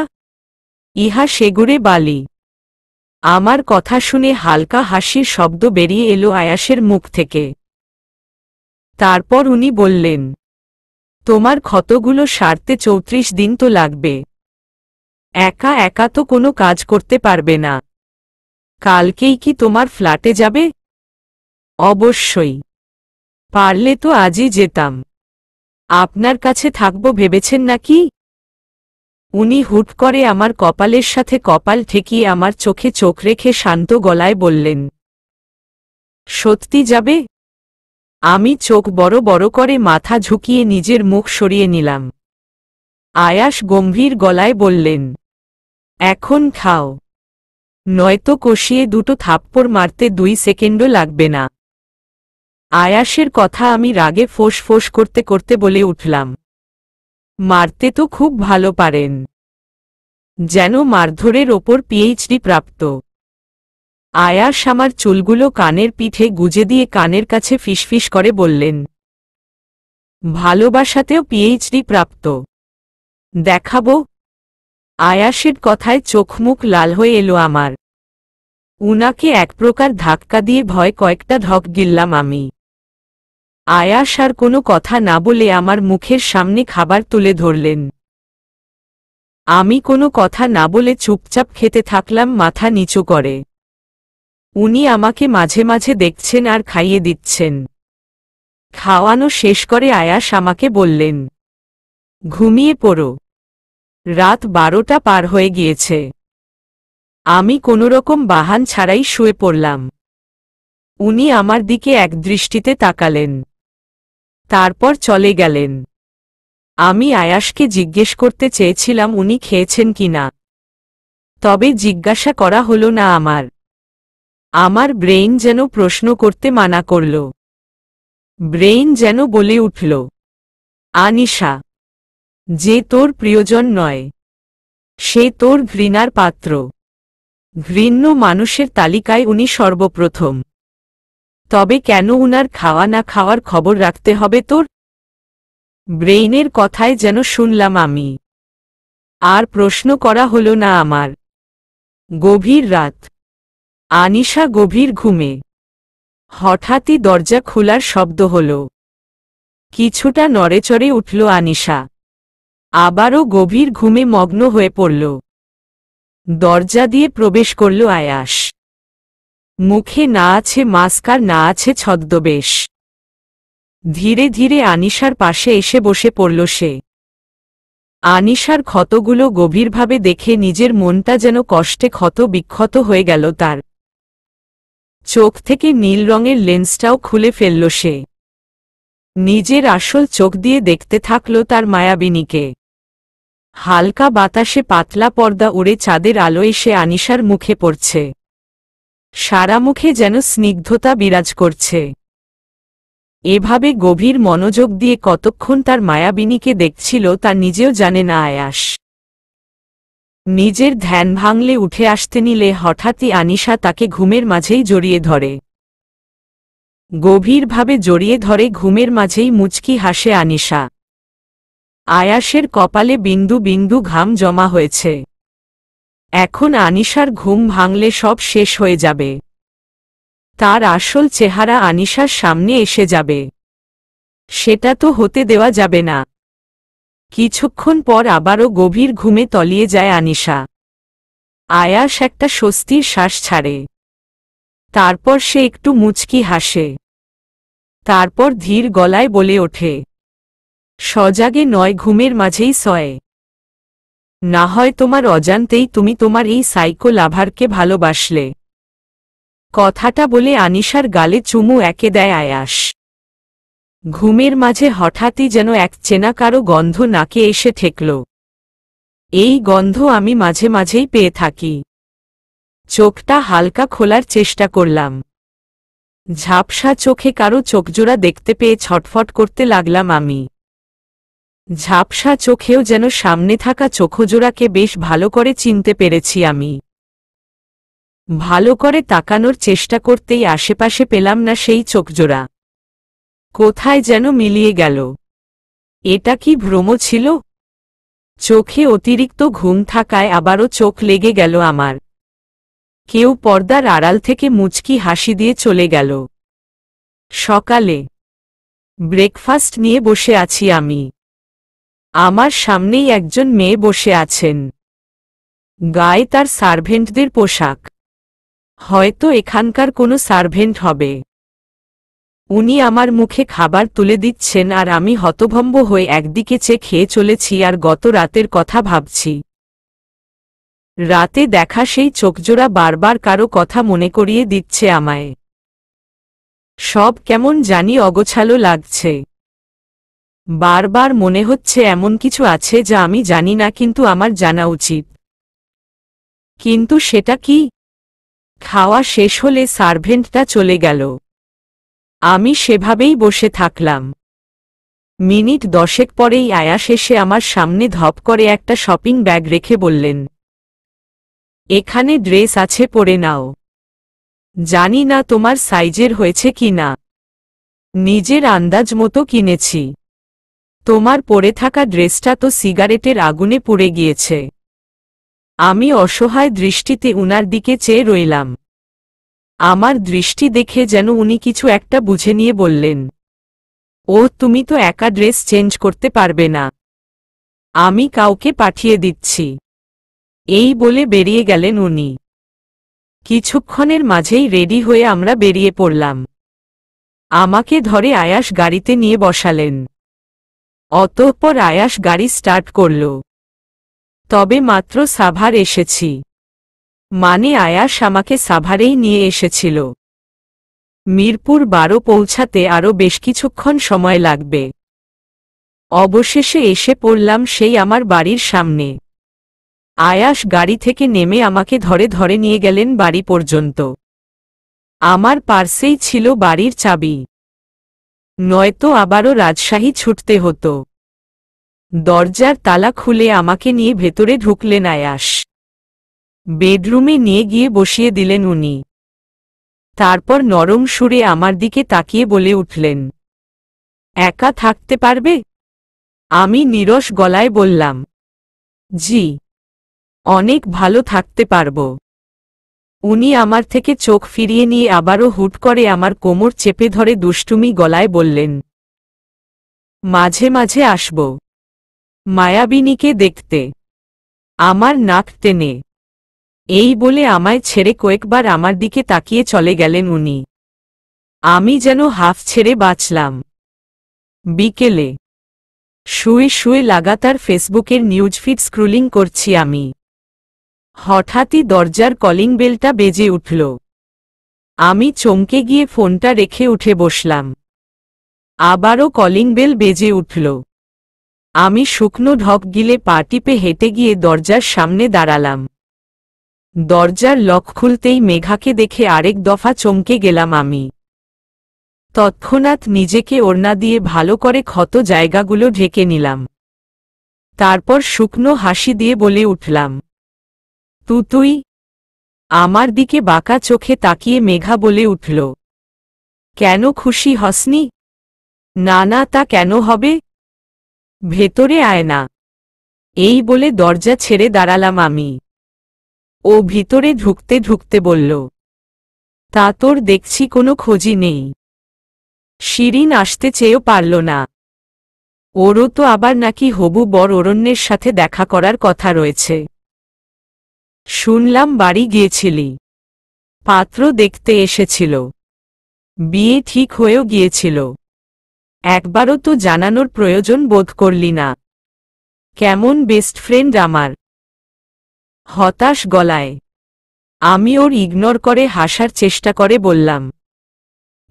ইহা সেগুড়ে বালি। আমার কথা শুনে হালকা হাসির শব্দ বেরিয়ে এলো আয়াসের মুখ থেকে। তারপর উনি বললেন, তোমার ক্ষতগুলো সারতে 34 দিন তো লাগবে। একা একা তো কোনো কাজ করতে পারবে না। কালকেই কি তোমার ফ্ল্যাটে যাবে? অবশ্যই। পারলে তো আজই যেতাম। আপনার কাছে থাকবো ভেবেছেন নাকি? উনি হুট করে আমার কপালের সাথে কপাল ঠেকিয়ে আমার চোখে চোখ রেখে শান্ত গলায় বললেন, সত্যি যাবে? আমি চোখ বড় বড় করে মাথা ঝুঁকিয়ে নিজের মুখ সরিয়ে নিলাম। আয়াস গম্ভীর গলায় বললেন, এখন খাও, নয়তো কষিয়ে দুটো থাপ্পড় মারতে 2 সেকেন্ডও লাগবে না। আয়াসের কথা আমি রাগে ফোঁস ফোঁস করতে করতে বলে উঠলাম, মারতে তো খুব ভালো পারেন, যেন মারধরের ওপর পিএইচডি প্রাপ্ত। আয়াস আমার চুলগুলো কানের পিঠে গুজে দিয়ে কানের কাছে ফিসফিস করে বললেন, ভালোবাসাতেও পিএইচডি প্রাপ্ত? দেখাবো? আয়াসের কথায় চোখমুখ লাল হয়ে এলো আমার। উনাকে এক প্রকার ধাক্কা দিয়ে ভয় কয়েকটা ঢক গিললাম আমি। আয়াস আর কোনো কথা না বলে আমার মুখের সামনে খাবার তুলে ধরলেন। আমি কোনো কথা না বলে চুপচাপ খেতে থাকলাম মাথা নিচু করে। উনি আমাকে মাঝে মাঝে দেখছেন আর খাইয়ে দিচ্ছেন। খাওয়ানো শেষ করে আয়াস আমাকে বললেন, ঘুমিয়ে পড়ো, রাত 12টা পার হয়ে গিয়েছে। আমি কোনোরকম বাহান ছাড়াই শুয়ে পড়লাম। উনি আমার দিকে এক দৃষ্টিতে তাকালেন, তারপর চলে গেলেন। আমি আয়াসকে জিজ্ঞেস করতে চেয়েছিলাম উনি খেয়েছেন কিনা, তবে জিজ্ঞাসা করা হলো না আমার। আমার ব্রেইন যেন প্রশ্ন করতে মানা করল। ব্রেইন যেন বলে উঠল, আনিশা, যে তোর প্রিয়জন নয়, সে তোর ঘৃণার পাত্র। ঘৃণ্য মানুষের তালিকায় উনি সর্বপ্রথম। তবে কেন উনার খাওয়া না খাওয়ার খবর রাখতে হবে তোর? ব্রেইনের কথায় যেন শুনলাম আমি। আর প্রশ্ন করা হলো না আমার। গভীর রাত। আনিশা গভীর ঘুমে। হঠাৎই দরজা খোলার শব্দ হল। কিছুটা নড়েচড়ে উঠল আনিশা। আবারও গভীর ঘুমে মগ্ন হয়ে পড়ল। দরজা দিয়ে প্রবেশ করল আয়াস। মুখে না আছে মাস্ক আর না আছে ছদ্মবেশ। ধীরে ধীরে আনিশার পাশে এসে বসে পড়ল সে। আনিশার ক্ষতগুলো গভীরভাবে দেখে নিজের মনটা যেন কষ্টে ক্ষত বিক্ষত হয়ে গেল তার। চোখ থেকে নীল রঙের লেন্সটাও খুলে ফেলল সে। নিজের আসল চোখ দিয়ে দেখতে থাকল তার মায়াবিনীকে। হালকা বাতাসে পাতলা পর্দা উড়ে চাঁদের আলো এসে আনিশার মুখে পড়ছে। সারা মুখে যেন স্নিগ্ধতা বিরাজ করছে। এভাবে গভীর মনোযোগ দিয়ে কতক্ষণ তার মায়াবিনীকে দেখছিল তা নিজেও জানে না আয়াস। নিজের ধ্যান ভাঙলে উঠে আসতে নিলে হঠাৎই আনিশা তাকে ঘুমের মাঝেই জড়িয়ে ধরে। গভীরভাবে জড়িয়ে ধরে ঘুমের মাঝেই মুচকি হাসে আনিশা। আয়াসের কপালে বিন্দু বিন্দু ঘাম জমা হয়েছে। এখন আনিশার ঘুম ভাঙলে সব শেষ হয়ে যাবে। তার আসল চেহারা আনিশার সামনে এসে যাবে। সেটা তো হতে দেওয়া যাবে না। কিছুক্ষণ পর আবারও গভীর ঘুমে তলিয়ে যায় আনিশা। আয়াস একটা স্বস্তির শ্বাস ছাড়ে। তারপর সে একটু মুচকি হাসে। তারপর ধীর গলায় বলে ওঠে, সজাগে নয়, ঘুমের মাঝেই সয়ে। না হয় তোমার অজান্তেই তুমি তোমার এই সাইকো লাভারকে ভালোবাসলে। কথাটা বলে আনিশার গালে চুমু এঁকে দেয় আয়াস। ঘুমের মাঝে হঠাৎই যেন এক চেনা কারো গন্ধ নাকে এসে ঠেকল। এই গন্ধ আমি মাঝে মাঝেই পেয়ে থাকি। চোখটা হালকা খোলার চেষ্টা করলাম। ঝাপসা চোখে কারো চোখজোড়া দেখতে পেয়ে ছটফট করতে লাগলাম আমি। ঝাপসা চোখেও যেন সামনে থাকা চোখজোড়াকে বেশ ভালো করে চিনতে পেরেছি আমি। ভালো করে তাকানোর চেষ্টা করতেই আশেপাশে পেলাম না সেই চোখজোড়া। কোথায় যেন মিলিয়ে গেল। এটা কি ভ্রম ছিল? চোখে অতিরিক্ত ঘুম থাকায় আবারও চোখ লেগে গেল আমার। কেউ পর্দার আড়াল থেকে মুচকি হাসি দিয়ে চলে গেল। সকালে ব্রেকফাস্ট নিয়ে বসে আছি আমি। আমার সামনেই একজন মেয়ে বসে আছেন। গায়ে তার সার্ভেন্টদের পোশাক। হয়তো এখানকার কোনো সার্ভেন্ট হবে। উনি আমার মুখে খাবার তুলে দিচ্ছেন আর আমি হতভম্ব হয়ে একদিকে চেয়ে খেয়ে চলেছি আর গত রাতের কথা ভাবছি। রাতে দেখা সেই চোখজোড়া বারবার কারো কথা মনে করিয়ে দিচ্ছে আমায়। সব কেমন জানি অগোছালো লাগছে। বারবার মনে হচ্ছে এমন কিছু আছে যা আমি জানি না, কিন্তু আমার জানা উচিত। কিন্তু সেটা কি? খাওয়া শেষ হলে সার্ভেন্টটা চলে গেল। আমি সেভাবেই বসে থাকলাম। মিনিট 10 পরেই আয়াস এসে আমার সামনে ধপ করে একটা শপিং ব্যাগ রেখে বললেন, এখানে ড্রেস আছে, পরে নাও। জানি না তোমার সাইজের হয়েছে কি না। নিজের আন্দাজ মতো কিনেছি। তোমার পরে থাকা ড্রেসটা তো সিগারেটের আগুনে পুড়ে গিয়েছে। আমি অসহায় দৃষ্টিতে উনার দিকে চেয়ে রইলাম। আমার দৃষ্টি দেখে যেন উনি কিছু একটা বুঝে নিয়ে বললেন, ও তুমি তো একা ড্রেস চেঞ্জ করতে পারবে না। আমি কাউকে পাঠিয়ে দিচ্ছি। এই বলে বেরিয়ে গেলেন উনি। কিছুক্ষণের মাঝেই রেডি হয়ে আমরা বেরিয়ে পড়লাম। আমাকে ধরে আয়াস গাড়িতে নিয়ে বসালেন। অতঃপর আয়াস গাড়ি স্টার্ট করল। তবে মাত্র সাভার এসেছি। মানে আয়াস আমাকে সাভারেই নিয়ে এসেছিল। মিরপুর 12 পৌঁছাতে আরও বেশ কিছুক্ষণ সময় লাগবে। অবশেষে এসে পড়লাম সেই আমার বাড়ির সামনে। আয়াস গাড়ি থেকে নেমে আমাকে ধরে ধরে নিয়ে গেলেন বাড়ি পর্যন্ত। আমার পার্সেই ছিল বাড়ির চাবি। নয়তো আবারও রাজশাহী ছুটতে হতো। দরজার তালা খুলে আমাকে নিয়ে ভেতরে ঢুকলেন আয়াস। বেডরুমে নিয়ে গিয়ে বসিয়ে দিলেন উনি। তারপর নরম সুরে আমার দিকে তাকিয়ে বলে উঠলেন, একা থাকতে পারবে? আমি নীরস গলায় বললাম, জি, অনেক ভালো থাকতে পারব। উনি আমার থেকে চোখ ফিরিয়ে নিয়ে আবারও হুট করে আমার কোমর চেপে ধরে দুষ্টুমি গলায় বললেন, মাঝে মাঝে আসব মায়াবিনীকে দেখতে, আমার নাক টেনে। এই বলে আমায় ছেড়ে কয়েকবার আমার দিকে তাকিয়ে চলে গেলেন উনি। আমি যেন হাফ ছেড়ে বাঁচলাম। বিকেলে শুয়ে শুয়ে লাগাতার ফেসবুকের নিউজ ফিড স্ক্রলিং করছি আমি। হঠাৎই দরজার কলিং বেলটা বেজে উঠল। আমি চমকে গিয়ে ফোনটা রেখে উঠে বসলাম। আবারও কলিং বেল বেজে উঠল। আমি শুকনো ঢক গিলে পা টিপে হেঁটে গিয়ে দরজার সামনে দাঁড়ালাম। দরজার লক খুলতেই মেঘাকে দেখে আরেক দফা চমকে গেলাম আমি। তৎক্ষণাৎ নিজেকে ওড়না দিয়ে ভালো করে ক্ষত জায়গাগুলো ঢেকে নিলাম। তারপর শুকনো হাসি দিয়ে বলে উঠলাম, তুই? আমার দিকে বাঁকা চোখে তাকিয়ে মেঘা বলে উঠল, কেন খুশি হসনি? না না, তা কেন হবে? ভেতরে আয় না। এই বলে দরজা ছেড়ে দাঁড়ালাম আমি। ও ভিতরে ঢুকতে ঢুকতে বলল, তা তোর দেখছি কোনো খোঁজই নেই। শিরিন আসতে চেয়েও পারল না। ওরও তো আবার নাকি হবু বর অরণ্যের সাথে দেখা করার কথা রয়েছে। শুনলাম বাড়ি গিয়েছিলি, পাত্র দেখতে এসেছিল, বিয়ে ঠিক হয়েও গিয়েছিল। একবারও তো জানানোর প্রয়োজন বোধ করলি না। কেমন বেস্ট ফ্রেন্ড আমার। হতাশ গলায় আমি ওর ইগনোর করে হাসার চেষ্টা করে বললাম,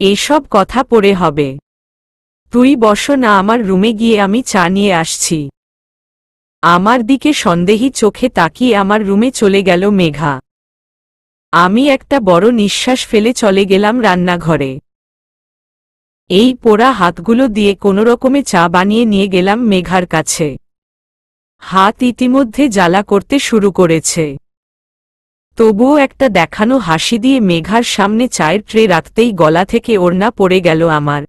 এসব কথা পরে হবে। তুই বসো না আমার রুমে গিয়ে আমি চা নিয়ে আসছি। আমার দিকে সন্দেহী চোখে তাকিয়ে আমার রুমে চলে গেল মেঘা। আমি একটা বড় নিঃশ্বাস ফেলে চলে গেলাম রান্নাঘরে। এই পোড়া হাতগুলো দিয়ে কোনোরকমে চা বানিয়ে নিয়ে গেলাম মেঘার কাছে। হাত ইতিমধ্যে জ্বালা করতে শুরু করেছে। তবুও একটা দেখানো হাসি দিয়ে মেঘার সামনে চায়ের ট্রে রাখতেই গলা থেকে ওড়না পড়ে গেল আমার।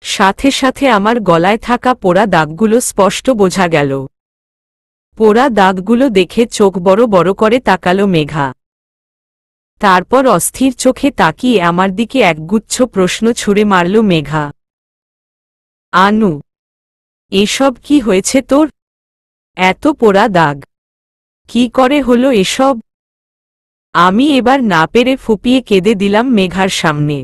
সাথে সাথে আমার গলায় থাকা পোড়া দাগগুলো স্পষ্ট বোঝা গেল। পোড়া দাগগুলো দেখে চোখ বড় বড় করে তাকালো মেঘা। তারপর অস্থির চোখে তাকিয়ে আমার দিকে একগুচ্ছ প্রশ্ন ছুঁড়ে মারল মেঘা। আনু, এসব কি হয়েছে তোর? এত পোড়া দাগ কি করে হলো এসব? আমি এবার না পেরে ফুপিয়ে কেঁদে দিলাম মেঘার সামনে।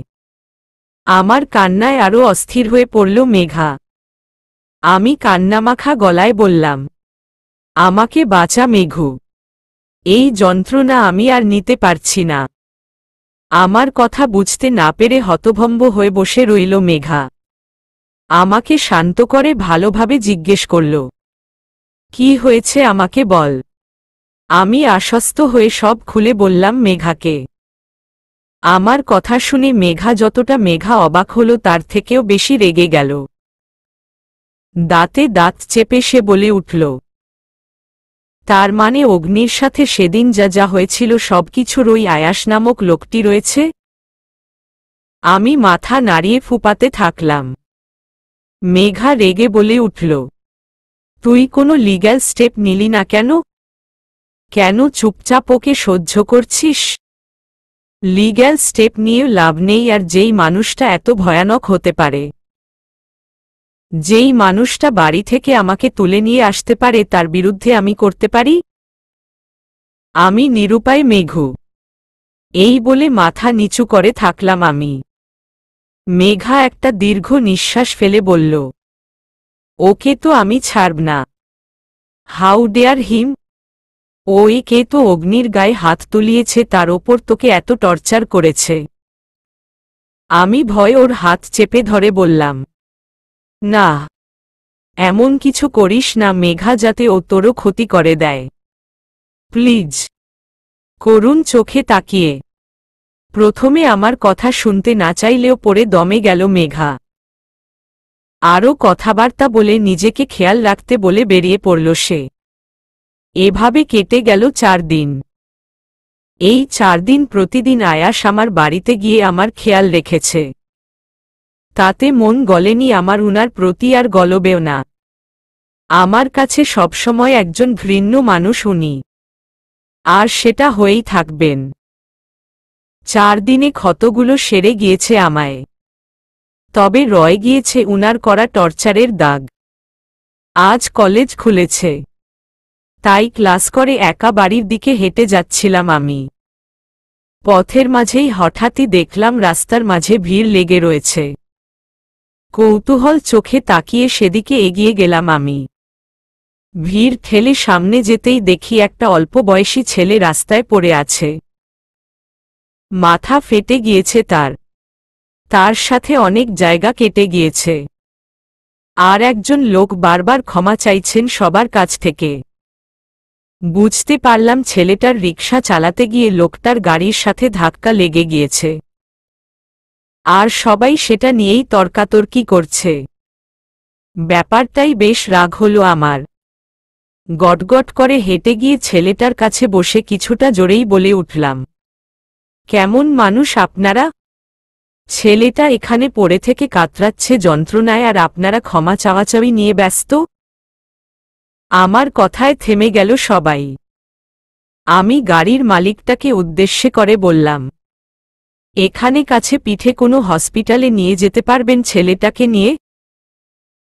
আমার কান্নায় আরও অস্থির হয়ে পড়ল মেঘা। আমি কান্নামাখা গলায় বললাম, আমাকে বাঁচা মেঘু, এই যন্ত্রণা আমি আর নিতে পারছি না। আমার কথা বুঝতে না পেরে হতভম্ব হয়ে বসে রইল মেঘা। আমাকে শান্ত করে ভালোভাবে জিজ্ঞেস করল, কি হয়েছে আমাকে বল। আমি আশ্বস্ত হয়ে সব খুলে বললাম মেঘাকে। আমার কথা শুনে মেঘা যতটা অবাক হলো তার থেকেও বেশি রেগে গেল। দাঁতে দাঁত চেপে সে বলে উঠল, তার মানে অগ্নির সাথে সেদিন যা যা হয়েছিল সবকিছুর ওই আয়াস নামক লোকটি রয়েছে? আমি মাথা নাড়িয়ে ফুপাতে থাকলাম। মেঘা রেগে বলে উঠল, তুই কোনো লিগ্যাল স্টেপ নিলি না কেন? কেন চুপচাপ ওকে সহ্য করছিস? লিগ্যাল স্টেপ নিয়ে লাভ নেই। আর যেই মানুষটা এত ভয়ানক হতে পারে, যেই মানুষটা বাড়ি থেকে আমাকে তুলে নিয়ে আসতে পারে, তার বিরুদ্ধে আমি করতে পারি? আমি নিরুপায় মেঘু। এই বলে মাথা নিচু করে থাকলাম আমি। মেঘা একটা দীর্ঘ নিঃশ্বাস ফেলে বলল, ওকে তো আমি ছাড়ব না। হাউ ডেয়ার হিম? ওই কে তো অগ্নির গায়ে হাত তুলিয়েছে, তার ওপর তোকে এত টর্চার করেছে। আমি ভয়ে ওর হাত চেপে ধরে বললাম, না, এমন কিছু করিস না মেঘা, যাতে ও তোরও ক্ষতি করে দেয়, প্লিজ। করুণ চোখে তাকিয়ে প্রথমে আমার কথা শুনতে না চাইলেও পরে দমে গেল মেঘা। আরও কথাবার্তা বলে নিজেকে খেয়াল রাখতে বলে বেরিয়ে পড়ল সে। এভাবে কেটে গেল 4 দিন। এই 4 দিন প্রতিদিন আয়াস আমার বাড়িতে গিয়ে আমার খেয়াল রেখেছে। তাতে মন গলেনি আমার উনার প্রতি, আর গলবেও না। আমার কাছে সবসময় একজন ঘৃণ্য মানুষ উনি, আর সেটা হয়েই থাকবেন। 4 দিনে ক্ষতগুলো সেরে গিয়েছে আমায়, তবে রয়ে গিয়েছে উনার করা টর্চারের দাগ। আজ কলেজ খুলেছে, তাই ক্লাস করে একা বাড়ির দিকে হেঁটে যাচ্ছিলাম আমি। পথের মাঝেই হঠাৎই দেখলাম রাস্তার মাঝে ভিড় লেগে রয়েছে। কৌতূহল চোখে তাকিয়ে সেদিকে এগিয়ে গেলাম আমি। ভিড় ঠেলে সামনে যেতেই দেখি একটা অল্প বয়সী ছেলে রাস্তায় পড়ে আছে। মাথা ফেটে গিয়েছে তার সাথে অনেক জায়গা কেটে গিয়েছে। আর একজন লোক বারবার ক্ষমা চাইছেন সবার কাছ থেকে। বুঝতে পারলাম ছেলেটার রিকশা চালাতে গিয়ে লোকটার গাড়ির সাথে ধাক্কা লেগে গিয়েছে। আর সবাই সেটা নিয়েই তর্কাতর্কি করছে। ব্যাপারটাই বেশ রাগ হলো আমার। গটগট করে হেঁটে গিয়ে ছেলেটার কাছে বসে কিছুটা জোরেই বলে উঠলাম, কেমন মানুষ আপনারা? ছেলেটা এখানে পড়ে থেকে কাতরাচ্ছে যন্ত্রণায়, আর আপনারা ক্ষমা চাওয়াচাওয়ি নিয়ে ব্যস্ত। আমার কথায় থেমে গেল সবাই। আমি গাড়ির মালিকটাকে উদ্দেশ্যে করে বললাম, এখানে কাছে পিঠে কোনো হসপিটালে নিয়ে যেতে পারবেন ছেলেটাকে নিয়ে?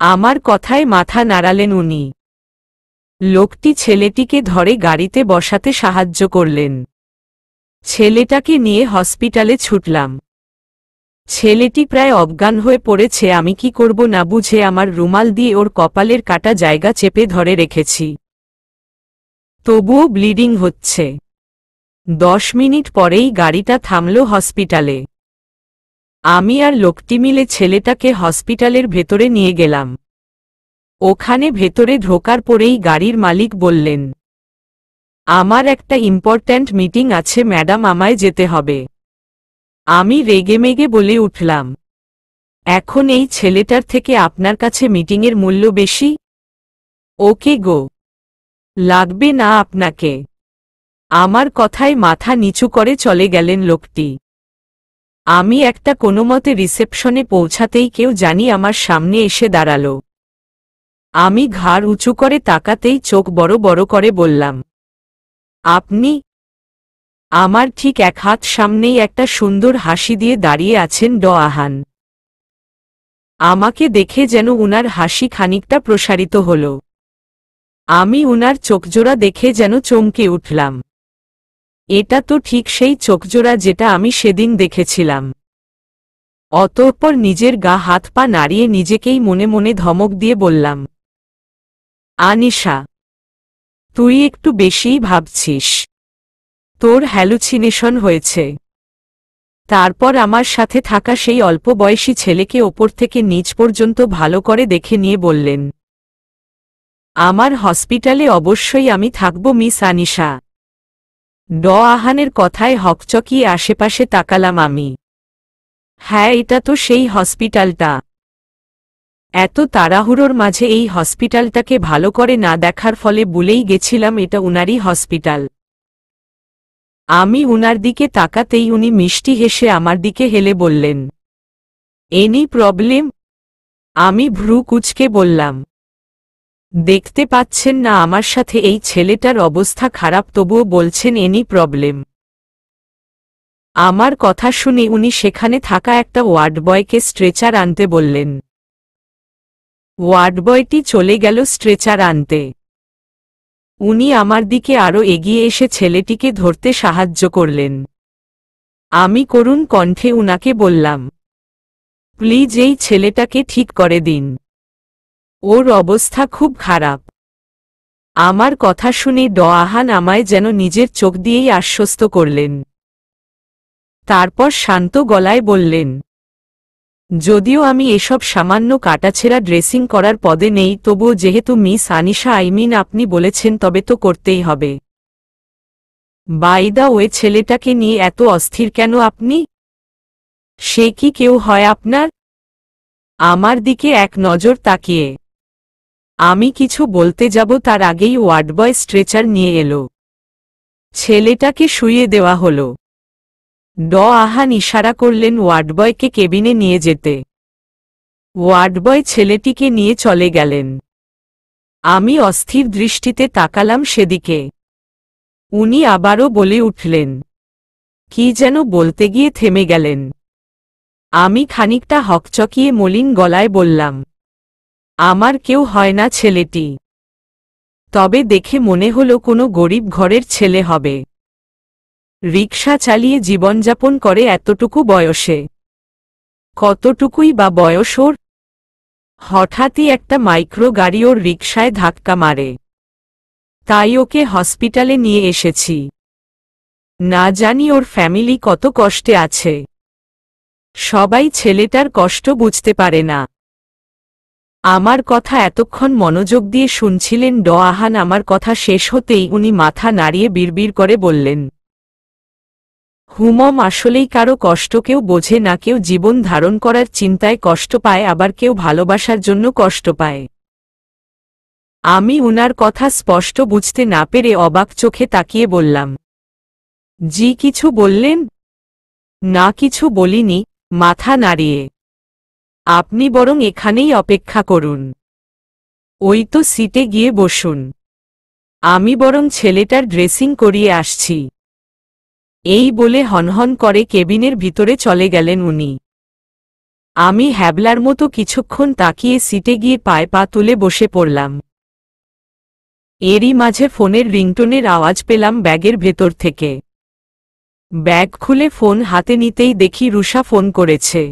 আমার কথায় মাথা নাড়ালেন উনি। লোকটি ছেলেটিকে ধরে গাড়িতে বসাতে সাহায্য করলেন। ছেলেটাকে নিয়ে হসপিটালে ছুটলাম। ছেলেটি প্রায় অজ্ঞান হয়ে পড়েছে। আমি কি করব না বুঝে আমার রুমাল দিয়ে ওর কপালের কাটা জায়গা চেপে ধরে রেখেছি। তবুও ব্লিডিং হচ্ছে। 10 মিনিট পরেই গাড়িটা থামল হসপিটালে। আমি আর লোকটি মিলে ছেলেটাকে হসপিটালের ভেতরে নিয়ে গেলাম। ওখানে ভেতরে ঢোকার পরেই গাড়ির মালিক বললেন, আমার একটা ইম্পর্ট্যান্ট মিটিং আছে ম্যাডাম, আমায় যেতে হবে। আমি রেগেমেগে বলে উঠলাম, এখন এই ছেলেটার থেকে আপনার কাছে মিটিংয়ের মূল্য বেশি? ওকে গো, লাগবে না আপনাকে। আমার কথায় মাথা নিচু করে চলে গেলেন লোকটি। আমি একটা কোনোমতে রিসেপশনে পৌঁছাতেই কেউ জানি আমার সামনে এসে দাঁড়ালো। আমি ঘাড় উঁচু করে তাকাতেই চোখ বড় বড় করে বললাম, আপনি? আমার ঠিক এক হাত সামনেই একটা সুন্দর হাসি দিয়ে দাঁড়িয়ে আছেন আহান। আমাকে দেখে যেন উনার হাসি খানিকটা প্রসারিত হল। আমি উনার চোখজোড়া দেখে যেন চমকে উঠলাম। এটা তো ঠিক সেই চোখজোড়া যেটা আমি সেদিন দেখেছিলাম। অতঃপর নিজের গা হাত পা নাড়িয়ে নিজেকেই মনে মনে ধমক দিয়ে বললাম, আনিশা, তুই একটু বেশিই ভাবছিস। তোর হ্যালুসিনেশন হয়েছে। তারপর আমার সাথে থাকা সেই অল্প বয়সী ছেলেকে ওপর থেকে নিচ পর্যন্ত ভালো করে দেখে নিয়ে বললেন, আমার হসপিটালে অবশ্যই আমি থাকব মিস আনিশা। আহানের কথায় হকচকিয়ে আশেপাশে তাকালাম আমি। হ্যাঁ, এটা তো সেই হসপিটালটা। এত তাড়াহুড়োর মাঝে এই হসপিটালটাকে ভালো করে না দেখার ফলে ভুলেই গেছিলাম এটা উনারই হসপিটাল। আমি উনার দিকে তাকাতেই উনি মিষ্টি হেসে আমার দিকে হেলে বললেন, এনি প্রবলেম? আমি ভ্রু কুঁচকে বললাম, দেখতে পাচ্ছেন না আমার সাথে এই ছেলেটার অবস্থা খারাপ, তবুও বলছেন এনি প্রবলেম? আমার কথা শুনে উনি সেখানে থাকা একটা ওয়ার্ড বয়কে স্ট্রেচার আনতে বললেন। ওয়ার্ড বয়টি চলে গেল স্ট্রেচার আনতে। উনি আমার দিকে আরও এগিয়ে এসে ছেলেটিকে ধরতে সাহায্য করলেন। আমি করুণ কণ্ঠে উনাকে বললাম, প্লিজ এই ছেলেটাকে ঠিক করে দিন, ওর অবস্থা খুব খারাপ। আমার কথা শুনে আহান আমায় যেন নিজের চোখ দিয়েই আশ্বস্ত করলেন। তারপর শান্ত গলায় বললেন, যদিও আমি এসব সামান্য কাটাছেঁড়া ড্রেসিং করার পদে নেই, তবুও যেহেতু মিস আনিশা আপনি বলেছেন তবে তো করতেই হবে। বাই দ্য ওয়ে, ছেলেটাকে নিয়ে এত অস্থির কেন আপনি? সে কি কেউ হয় আপনার? আমার দিকে এক নজর তাকিয়ে আমি কিছু বলতে যাব তার আগেই ওয়ার্ড বয় স্ট্রেচার নিয়ে এলো। ছেলেটাকে শুইয়ে দেওয়া হলো। আহান ইশারা করলেন ওয়ার্ড বয়কে কেবিনে নিয়ে যেতে। ওয়ার্ড বয় ছেলেটিকে নিয়ে চলে গেলেন। আমি অস্থির দৃষ্টিতে তাকালাম সেদিকে। উনি আবারও বলে উঠলেন, কি যেন বলতে গিয়ে থেমে গেলেন। আমি খানিকটা হকচকিয়ে মলিন গলায় বললাম, আমার কেউ হয় না ছেলেটি। তবে দেখে মনে হলো কোনো গরিব ঘরের ছেলে হবে। রিকশা চালিয়ে জীবনযাপন করে এতটুকু বয়সে। কতটুকুই বা বয়স ওর? হঠাৎই একটা মাইক্রো গাড়ি ওর রিকশায় ধাক্কা মারে, তাই ওকে হসপিটালে নিয়ে এসেছি। না জানি ওর ফ্যামিলি কত কষ্টে আছে। সবাই ছেলেটার কষ্ট বুঝতে পারে না। আমার কথা এতক্ষণ মনোযোগ দিয়ে শুনছিলেন আহান। আমার কথা শেষ হতেই উনি মাথা নাড়িয়ে বিড়বিড় করে বললেন, হুমম, আসলেই কারো কষ্ট কেউ বোঝে না। কেউ জীবন ধারণ করার চিন্তায় কষ্ট পায়, আবার কেউ ভালোবাসার জন্য কষ্ট পায়। আমি উনার কথা স্পষ্ট বুঝতে না পেরে অবাক চোখে তাকিয়ে বললাম, জি কিছু বললেন? না কিছু বলিনি, মাথা নাড়িয়ে। আপনি বরং এখানেই অপেক্ষা করুন, ওই তো সিটে গিয়ে বসুন। আমি বরং ছেলেটার ড্রেসিং করিয়ে আসছি। এই বলে হনহন করে কেবিনের ভিতরে চলে গেলেন উনি। আমি হ্যাবলার মতো কিছুক্ষণ তাকিয়ে সিটে গিয়ে পায়ে পা তুলে বসে পড়লাম। এরই মাঝে ফোনের রিংটোনের আওয়াজ পেলাম ব্যাগের ভেতর থেকে। ব্যাগ খুলে ফোন হাতে নিতেই দেখি রুষা ফোন করেছে।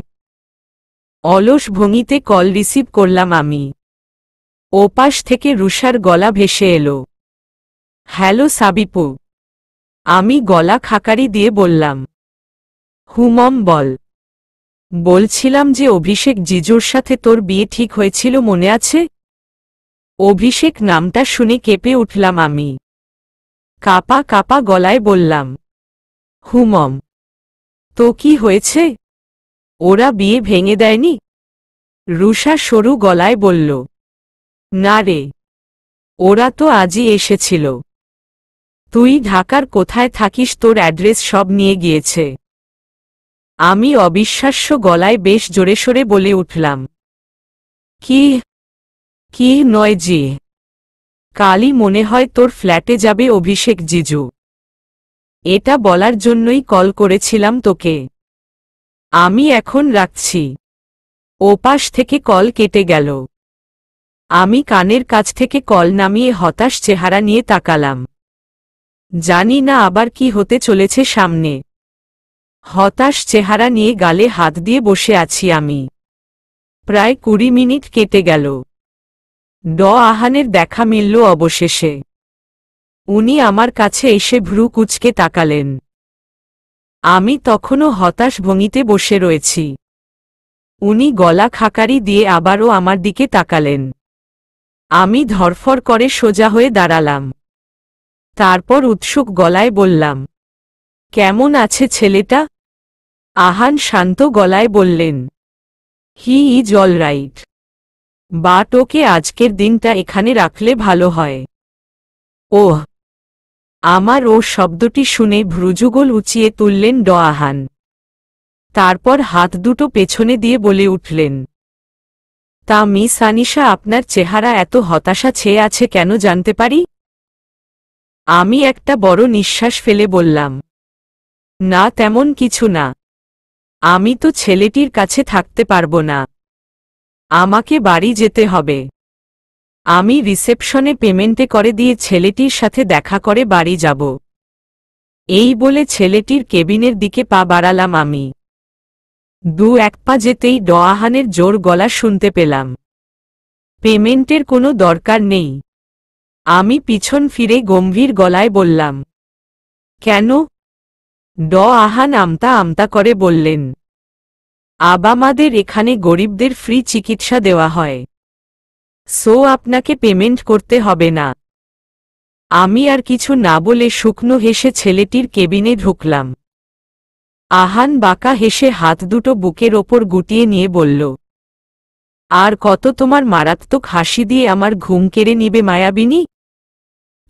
অলস ভঙ্গিতে কল রিসিভ করলাম আমি। ওপাশ থেকে রুষার গলা ভেসে এলো, হ্যালো সাবিপু। আমি গলা খাকারি দিয়ে বললাম, হুমম বল। বলছিলাম যে অভিষেক জিজুর সাথে তোর বিয়ে ঠিক হয়েছিল, মনে আছে? অভিষেক নামটা শুনে কেঁপে উঠলাম আমি। কাপা কাপা গলায় বললাম, হুমম, তো কি হয়েছে? ওরা বিয়ে ভেঙে দেয়নি? রুষা সরু গলায় বলল, না রে, ওরা তো আজই এসেছিল। তুই ঢাকার কোথায় থাকিস তোর অ্যাড্রেস সব নিয়ে গিয়েছে। আমি অবিশ্বাস্য গলায় বেশ জোরে সোরে বলে উঠলাম, কি কি নয় জি, কালই মনে হয় তোর ফ্ল্যাটে যাবে অভিষেক জিজু। এটা বলার জন্যই কল করেছিলাম তোকে। আমি এখন রাখছি। ওপাশ থেকে কল কেটে গেল। আমি কানের কাছ থেকে কল নামিয়ে হতাশ চেহারা নিয়ে তাকালাম। জানি না আবার কি হতে চলেছে সামনে। হতাশ চেহারা নিয়ে গালে হাত দিয়ে বসে আছি আমি। প্রায় 20 মিনিট কেটে গেল। আহানের দেখা মিলল অবশেষে। উনি আমার কাছে এসে ভ্রু কুঁচকে তাকালেন। আমি তখনও হতাশ ভঙ্গিতে বসে রয়েছি। উনি গলা খাকারি দিয়ে আবারও আমার দিকে তাকালেন। আমি ধরফর করে সোজা হয়ে দাঁড়ালাম। তারপর উৎসুক গলায় বললাম, কেমন আছে ছেলেটা? আহান শান্ত গলায় বললেন, he is all right, but ওকে আজকের দিনটা এখানে রাখলে ভালো হয়। ওহ। আমার ও শব্দটি শুনে ভ্রুযুগল উঁচিয়ে তুললেন আহান। তারপর হাত দুটো পেছনে দিয়ে বলে উঠলেন, তা মিস আনিশা, আপনার চেহারা এত হতাশা ছেয়ে আছে কেন জানতে পারি? আমি একটা বড় নিঃশ্বাস ফেলে বললাম, না তেমন কিছু না। আমি তো ছেলেটির কাছে থাকতে পারবো না। আমাকে বাড়ি যেতে হবে। আমি রিসেপশনে পেমেন্টে করে দিয়ে ছেলেটির সাথে দেখা করে বাড়ি যাব। এই বলে ছেলেটির কেবিনের দিকে পা বাড়ালাম আমি। 2-1 পা যেতেই আহানের জোর গলা শুনতে পেলাম, পেমেন্টের কোনো দরকার নেই। আমি পিছন ফিরে গম্ভীর গলায় বললাম, কেন? আহান আমতা আমতা করে বললেন, আবামাদের এখানে গরিবদের ফ্রি চিকিৎসা দেওয়া হয়, সো আপনাকে পেমেন্ট করতে হবে না। আমি আর কিছু না বলে শুকনো হেসে ছেলেটির কেবিনে ঢুকলাম। আহান বাঁকা হেসে হাত দুটো বুকের ওপর গুটিয়ে নিয়ে বলল, আর কত তোমার মারাত্মক হাসি দিয়ে আমার ঘুম কেড়ে নিবে মায়াবিনী?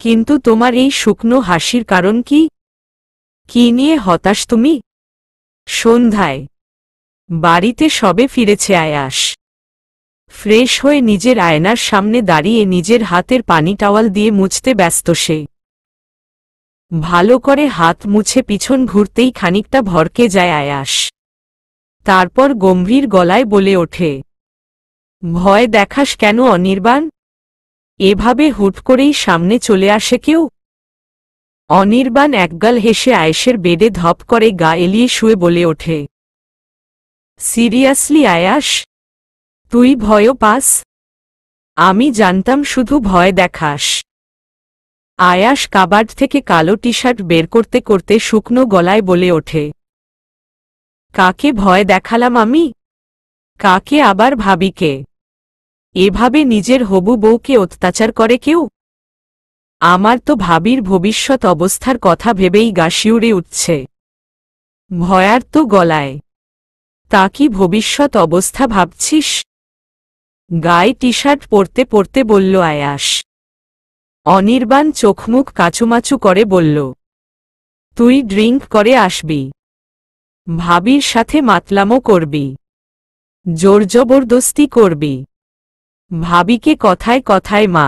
কিন্তু তোমার এই শুকনো হাসির কারণ কি? কি নিয়ে হতাশ তুমি? সন্ধ্যায় বাড়িতে সবে ফিরেছে আয়াস। ফ্রেশ হয়ে নিজের আয়নার সামনে দাঁড়িয়ে নিজের হাতের পানি টাওয়াল দিয়ে মুছতে ব্যস্ত সে। ভালো করে হাত মুছে পিছন ঘুরতেই খানিকটা ভরকে যায় আয়াস। তারপর গম্ভীর গলায় বলে ওঠে, ভয় দেখাস কেন অনির্বাণ? এভাবে হুট করেই সামনে চলে আসে কেউ? অনির্বাণ একগাল হেসে আয়েশের বেডে ধপ করে গা এলিয়ে শুয়ে বলে ওঠে, সিরিয়াসলি আয়াস, তুই ভয়ও পাস? আমি জানতাম শুধু ভয় দেখাস। আয়াস কাবার্ড থেকে কালো টি শার্ট বের করতে করতে শুকনো গলায় বলে ওঠে। কাকে ভয় দেখালাম আমি? কাকে আবার ভাবিকে? এভাবে নিজের হবু বউকে অত্যাচার করে কেউ? আমার তো ভাবির ভবিষ্যৎ অবস্থার কথা ভেবেই গা শিউরে উঠছে। ভয়ার্ত গলায়, তা কি ভবিষ্যৎ অবস্থা ভাবছিস? গায়ে টি শার্ট পরতে পরতে বলল আয়াস। অনির্বাণ চোখমুখ কাচুমাচু করে বলল, তুই ড্রিঙ্ক করে আসবি, ভাবির সাথে মাতলামো করবি, জোর জবরদস্তি করবি, ভাবিকে কথায় কথায় মা।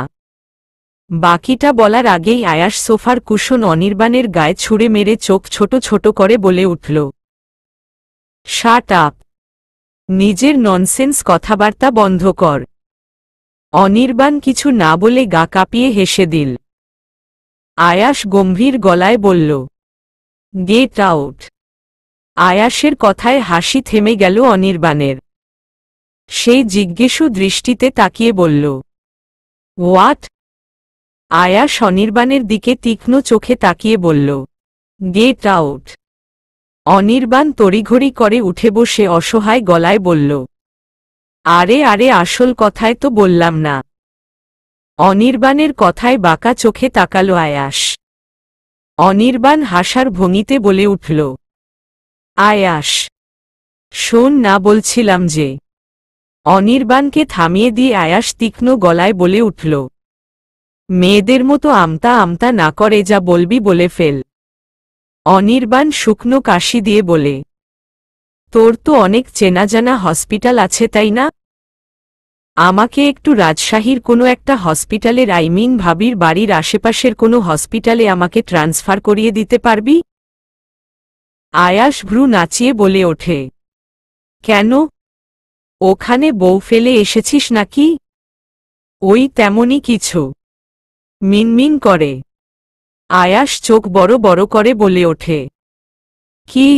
বাকিটা বলার আগেই আয়াস সোফার কুশন অনির্বাণের গায়ে ছুঁড়ে মেরে চোখ ছোট ছোট করে বলে উঠল, শাট আপ, নিজের ননসেন্স কথাবার্তা বন্ধ কর। অনির্বাণ কিছু না বলে গা কাঁপিয়ে হেসে দিল। আয়াস গম্ভীর গলায় বলল, গেট আউট। আয়াসের কথায় হাসি থেমে গেল অনির্বাণের। সেই জিজ্ঞেসু দৃষ্টিতে তাকিয়ে বলল, হোয়াট? আয়াস অনির্বাণের দিকে তীক্ষ্ণ চোখে তাকিয়ে বলল, গেট আউট। অনির্বাণ তড়িঘড়ি করে উঠে বসে অসহায় গলায় বলল, আরে আরে আসল কথায় তো বললাম না। অনির্বাণের কথায় বাঁকা চোখে তাকালো আয়াস। অনির্বাণ হাসার ভঙ্গিতে বলে উঠল, আয়াস শোন না বলছিলাম যে। অনির্বাণকে থামিয়ে দিয়ে আয়াস তীক্ষ্ণ গলায় বলে উঠল, মেয়েদের মতো আমতা আমতা না করে যা বলবি বলে ফেল। অনির্বাণ শুকনো কাশি দিয়ে বলে, তোর তো অনেক চেনা জানা হসপিটাল আছে তাই না? আমাকে একটু রাজশাহীর কোনো একটা হসপিটালের ভাবির বাড়ির আশেপাশের কোনো হসপিটালে আমাকে ট্রান্সফার করিয়ে দিতে পারবি? আয়াস ভ্রু নাচিয়ে বলে ওঠে, কেন? ওখানে বউ ফেলে এসেছিস নাকি? ওই তেমনই কিছু। মিনমিন করে আয়াস চোখ বড় বড় করে বলে ওঠে, কি?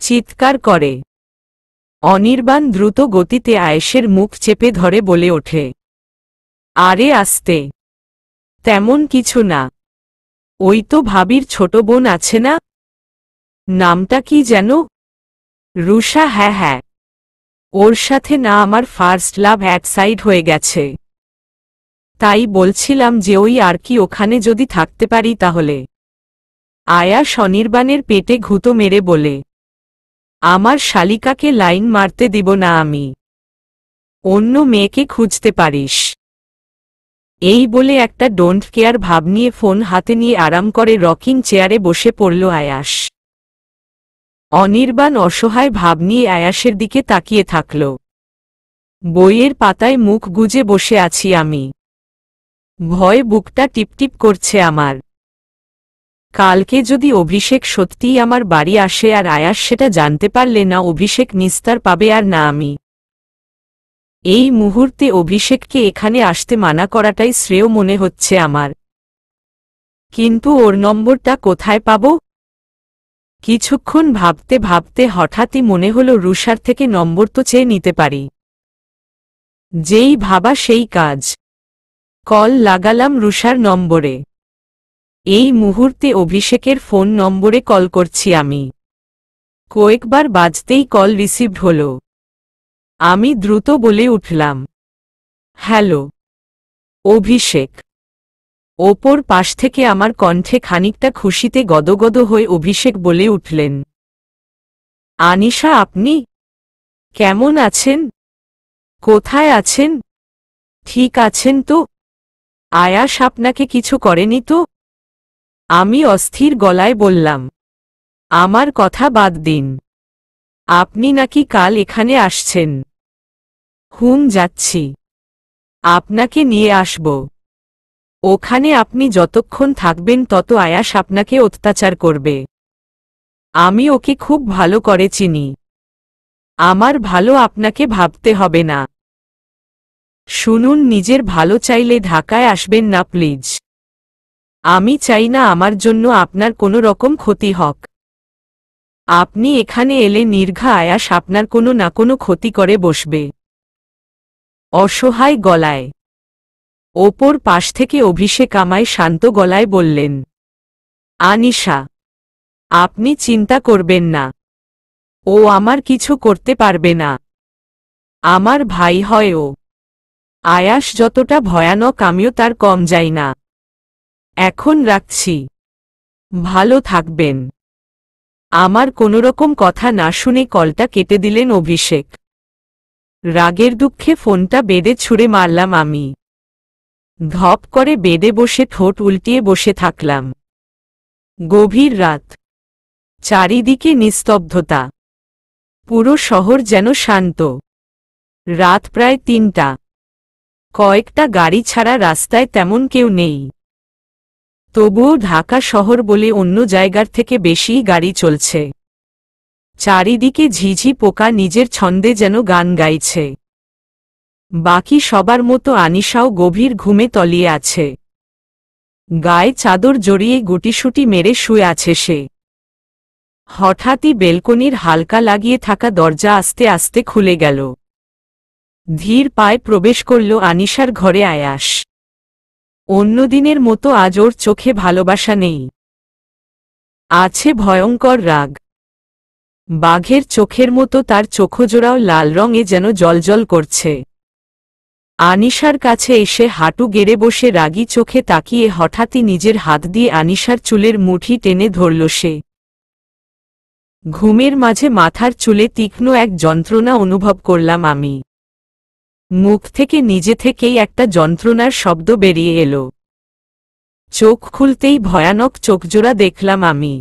চিৎকার করে। অনির্বাণ দ্রুত গতিতে আয়েশের মুখ চেপে ধরে বলে ওঠে, আরে আস্তে, তেমন কিছু না। ওই তো ভাবির ছোট বোন আছে না? নামটা কি যেন? রুষা। হ্যাঁ হ্যাঁ, ওর সাথে না আমার ফার্স্ট লাভ এক সাইড হয়ে গেছে। তাই বলছিলাম যে ওই আর কি ওখানে যদি থাকতে পারি তাহলে। আয়াস অনির্বাণের পেটে ঘুঁতো মেরে বলে, আমার শালিকাকে লাইন মারতে দিব না আমি। অন্য মেয়েকে খুঁজতে পারিস। এই বলে একটা ডোন্ট কেয়ার ভাব নিয়ে ফোন হাতে নিয়ে আরাম করে রকিং চেয়ারে বসে পড়ল আয়াস। অনির্বাণ অসহায় ভাব নিয়ে আয়াসের দিকে তাকিয়ে থাকল। বইয়ের পাতায় মুখ গুজে বসে আছি আমি। ভয়ে বুকটা টিপটিপ করছে আমার। কালকে যদি অভিষেক সত্যিই আমার বাড়ি আসে আর আয়াস সেটা জানতে পারলে না অভিষেক নিস্তার পাবে আর না আমি। এই মুহূর্তে অভিষেককে এখানে আসতে মানা করাটাই শ্রেয় মনে হচ্ছে আমার। কিন্তু ওর নম্বরটা কোথায় পাব? কিছুক্ষণ ভাবতে ভাবতে হঠাৎই মনে হলো রুষার থেকে নম্বর তো চেয়ে নিতে পারি। যেই ভাবা সেই কাজ। কল লাগালাম রুষার নম্বরে। এই মুহূর্তে অভিষেকের ফোন নম্বরে কল করছি আমি। কয়েকবার বাজতেই কল রিসিভড হল। আমি দ্রুত বলে উঠলাম, হ্যালো অভিষেক। ওপর পাশ থেকে আমার কণ্ঠে খানিকটা খুশিতে গদগদ হয়ে অভিষেক বলে উঠলেন, আনিশা আপনি? কেমন আছেন? কোথায় আছেন? ঠিক আছেন তো? আয়াস আপনাকে কিছু করেনি তো? আমি অস্থির গলায় বললাম, আমার কথা বাদ দিন। আপনি নাকি কাল এখানে আসছেন? যাচ্ছি। আপনাকে নিয়ে আসব। ওখানে আপনি যতক্ষণ থাকবেন তত আয়াস আপনাকে অত্যাচার করবে। আমি ওকে খুব ভালো করে চিনি। আমার ভালো আপনাকে ভাবতে হবে না। শুনুন, নিজের ভালো চাইলে ঢাকায় আসবেন না প্লিজ। আমি চাই না আমার জন্য আপনার কোনো রকম ক্ষতি হোক। আপনি এখানে এলে নির্ঘা আয়াস আপনার কোনো না কোনো ক্ষতি করে বসবে। অসহায় গলায়। ওপর পাশ থেকে অভিষেক আমায় শান্ত গলায় বললেন, আনিশা, আপনি চিন্তা করবেন না, ও আমার কিছু করতে পারবে না। আমার ভাই হয় ও। আয়াস যতটা ভয়ানক আমিও তার কম যাই না। এখন রাখছি, ভালো থাকবেন। আমার কোনোরকম কথা না শুনে কলটা কেটে দিলেন অভিষেক। রাগের দুঃখে ফোনটা বেডে ছুঁড়ে মারলাম আমি। ধপ করে বেডে বসে ঠোঁট উল্টিয়ে বসে থাকলাম। গভীর রাত, চারিদিকে নিস্তব্ধতা, পুরো শহর যেন শান্ত। রাত প্রায় ৩টা। কয়েকটা গাড়ি ছাড়া রাস্তায় তেমন কেউ নেই। তবুও ঢাকা শহর বলে অন্য জায়গার থেকে বেশি গাড়ি চলছে। চারিদিকে ঝিঝি পোকা নিজের ছন্দে যেন গান গাইছে। বাকি সবার মতো আনিশাও গভীর ঘুমে তলিয়ে আছে। গায়ে চাদর জড়িয়ে গুটিসুটি মেরে শুয়ে আছে সে। হঠাৎই বেলকনির হালকা লাগিয়ে থাকা দরজা আস্তে আস্তে খুলে গেল। ধীর পায়ে প্রবেশ করল আনিশার ঘরে আয়াস। অন্যদিনের মতো আজ ওর চোখে ভালোবাসা নেই, আছে ভয়ঙ্কর রাগ। বাঘের চোখের মতো তার চোখজোড়াও লাল রঙে যেন জ্বলজ্বল করছে। আনিশার কাছে এসে হাঁটু গেড়ে বসে রাগী চোখে তাকিয়ে হঠাৎই নিজের হাত দিয়ে আনিশার চুলের মুঠি টেনে ধরল সে। ঘুমের মাঝে মাথার চুলে তীক্ষ্ণ এক যন্ত্রণা অনুভব করলাম আমি। মুখ থেকে নিজে থেকেই একটা যন্ত্রণার শব্দ বেরিয়ে এলো। চোখ খুলতেই ভয়ানক চোখজোড়া দেখলাম আমি।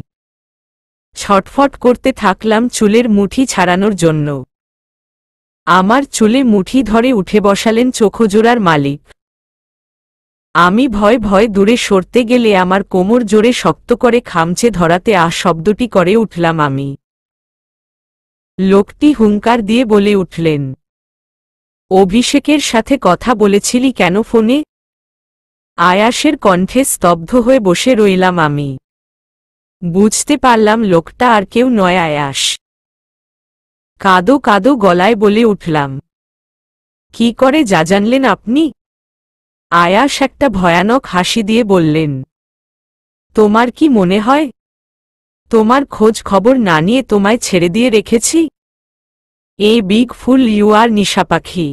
ছটফট করতে থাকলাম চুলের মুঠি ছাড়ানোর জন্য। আমার চুলে মুঠি ধরে উঠে বসালেন চোখজোড়ার মালিক। আমি ভয় ভয় দূরে সরতে গেলে আমার কোমর জোরে শক্ত করে খামচে ধরাতে শব্দটি করে উঠলাম আমি। লোকটি হুঙ্কার দিয়ে বলে উঠলেন, অভিষেকের সাথে কথা বলেছিলি কেন ফোনে? আয়াসের কণ্ঠে স্তব্ধ হয়ে বসে রইলাম আমি। বুঝতে পারলাম লোকটা আর কেউ নয়, আয়াস। কাঁদো কাঁদো গলায় বলে উঠলাম, কি করে যা জানলেন আপনি? আয়াস একটা ভয়ানক হাসি দিয়ে বললেন, তোমার কি মনে হয় তোমার খোঁজ খবর না নিয়ে তোমায় ছেড়ে দিয়ে রেখেছি? এ বিগ ফুল ইউ আর নিশা পাখি।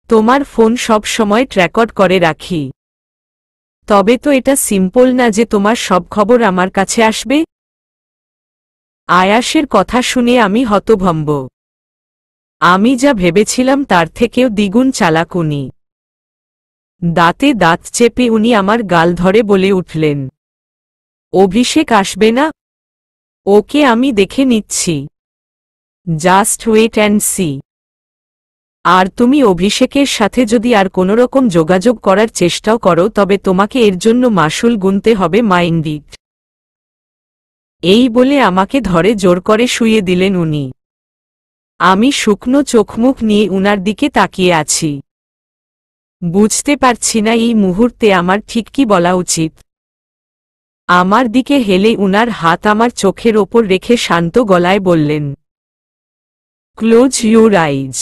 তোমার ফোন সব সময় ট্র্যাকড করে রাখি। তবে তো এটা সিম্পল না যে তোমার সব খবর আমার কাছে আসবে। আয়াসের কথা শুনে আমি হতভম্ব। আমি যা ভেবেছিলাম তার থেকেও দ্বিগুণ চালাক উনি। দাঁতে দাঁত চেপে উনি আমার গাল ধরে বলে উঠলেন, অভিষেক আসবে না? ওকে আমি দেখে নিচ্ছি, জাস্ট ওয়েট অ্যান্ড সি। আর তুমি অভিষেকের সাথে যদি আর কোনোরকম যোগাযোগ করার চেষ্টাও করো তবে তোমাকে এর জন্য মাশুল গুনতে হবে, মাইন্ড ইট। এই বলে আমাকে ধরে জোর করে শুইয়ে দিলেন উনি। আমি শুকনো চোখমুখ নিয়ে উনার দিকে তাকিয়ে আছি। বুঝতে পারছি না এই মুহূর্তে আমার ঠিক কি বলা উচিত। আমার দিকে হেলে উনার হাত আমার চোখের ওপর রেখে শান্ত গলায় বললেন, ক্লোজ ইউর আইজ।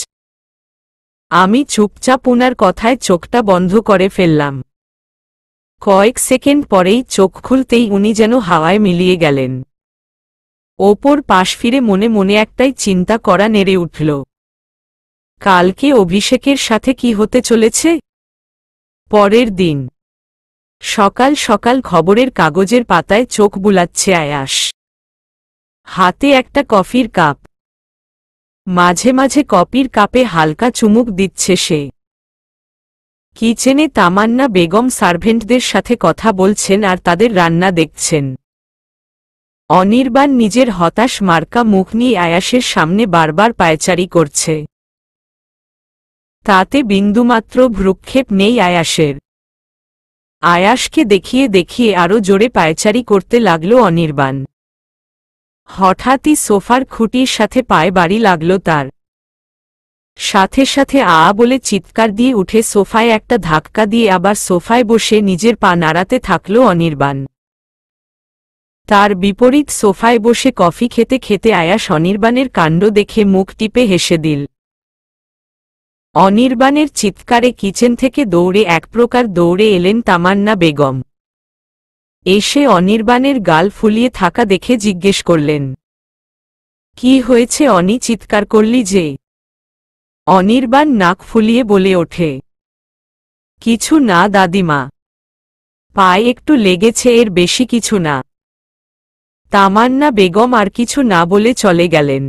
আমি চুপচাপ উনার কথায় চোখটা বন্ধ করে ফেললাম। কয়েক সেকেন্ড পরেই চোখ খুলতেই উনি যেন হাওয়ায় মিলিয়ে গেলেন। ওপর পাশ ফিরে মনে মনে একটাই চিন্তা করা নেড়ে উঠল, কালকে অভিষেকের সাথে কি হতে চলেছে? পরের দিন সকাল সকাল খবরের কাগজের পাতায় চোখ বুলাচ্ছে আয়াস। হাতে একটা কফির কাপ। মাঝে মাঝে কফির কাপে হালকা চুমুক দিচ্ছে সে। কিচেনে তামান্না বেগম সার্ভেন্টদের সাথে কথা বলছেন আর তাদের রান্না দেখছেন। অনির্বাণ নিজের হতাশ মার্কা মুখ নিয়ে আয়াসের সামনে বারবার পায়চারি করছে। তাতে বিন্দুমাত্র ভ্রুক্ষেপ নেই আয়াসের। আয়াসকে দেখিয়ে দেখিয়ে আরও জোরে পায়চারি করতে লাগল অনির্বাণ। হঠাৎই সোফার খুঁটির সাথে পায়ে বাড়ি লাগল তার। সাথে সাথে বলে চিৎকার দিয়ে উঠে সোফায় একটা ধাক্কা দিয়ে আবার সোফায় বসে নিজের পা নাড়াতে থাকল অনির্বাণ। তার বিপরীত সোফায় বসে কফি খেতে খেতে আয়াস অনির্বাণের কাণ্ড দেখে মুখ টিপে হেসে দিল। অনির্বাণের চিৎকারে কিচেন থেকে দৌড়ে এক প্রকার দৌড়ে এলেন তামান্না বেগম। এসে অনির্বাণের গাল ফুলিয়ে থাকা দেখে জিজ্ঞেস করলেন, কি হয়েছে অনি, চিৎকার করলি যে? অনির্বাণ নাক ফুলিয়ে বলে ওঠে, কিছু না দাদিমা, পায়ে একটু লেগেছে, এর বেশি কিছু না। তামান্না বেগম আর কিছু না বলে চলে গেলেন।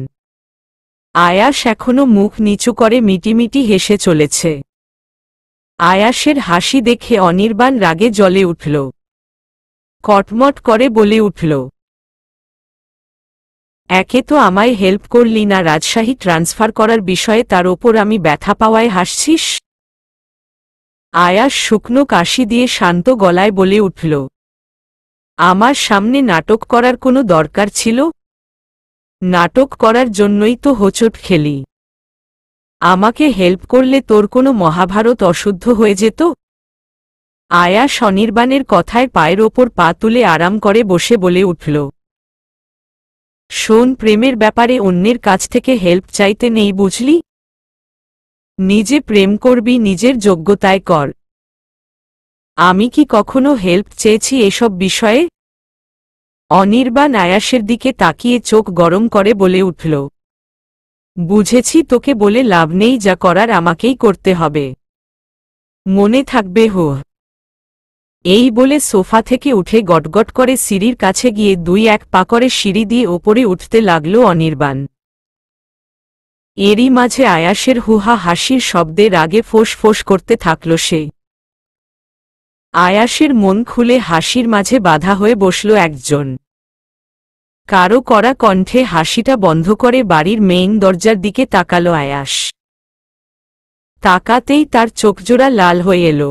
আয়াস এখনো মুখ নিচু করে মিটিমিটি হেসে চলেছে। আয়াসের হাসি দেখে অনির্বাণ রাগে জ্বলে উঠল। কটমট করে বলে উঠল, একে তো আমায় হেল্প করলি না, রাজশাহী ট্রান্সফার করার বিষয়ে তার ওপর আমি ব্যথা পাওয়ায় হাসছিস? আয়াস শুকনো কাশি দিয়ে শান্ত গলায় বলে উঠল, আমার সামনে নাটক করার কোনো দরকার ছিল? নাটক করার জন্যই তো হোঁচট খেলি। আমাকে হেল্প করলে তোর কোনো মহাভারত অশুদ্ধ হয়ে যেত? আয়াস অনির্বাণের কথায় পায়ের ওপর পা তুলে আরাম করে বসে বলে উঠল, শোন, প্রেমের ব্যাপারে অন্যের কাছ থেকে হেল্প চাইতে নেই, বুঝলি? নিজে প্রেম করবি, নিজের যোগ্যতায় কর। আমি কি কখনো হেল্প চেয়েছি এসব বিষয়ে? অনির্বাণ আয়াসের দিকে তাকিয়ে চোখ গরম করে বলে উঠল, বুঝেছি, তোকে বলে লাভ নেই, যা করার আমাকেই করতে হবে। মনে থাকবে হো। এই বলে সোফা থেকে উঠে গটগট করে সিঁড়ির কাছে গিয়ে 2-1 পা করে সিঁড়ি দিয়ে ওপরে উঠতে লাগল অনির্বাণ। এরই মাঝে আয়াসের হুহা হাসির শব্দে রাগে ফোঁস ফোঁস করতে থাকল সে। আয়াসের মন খুলে হাসির মাঝে বাধা হয়ে বসল একজন। কারো কড়া কণ্ঠে হাসিটা বন্ধ করে বাড়ির মেইন দরজার দিকে তাকালো আয়াস। তাকাতেই তার চোখজোড়া লাল হয়ে এলো,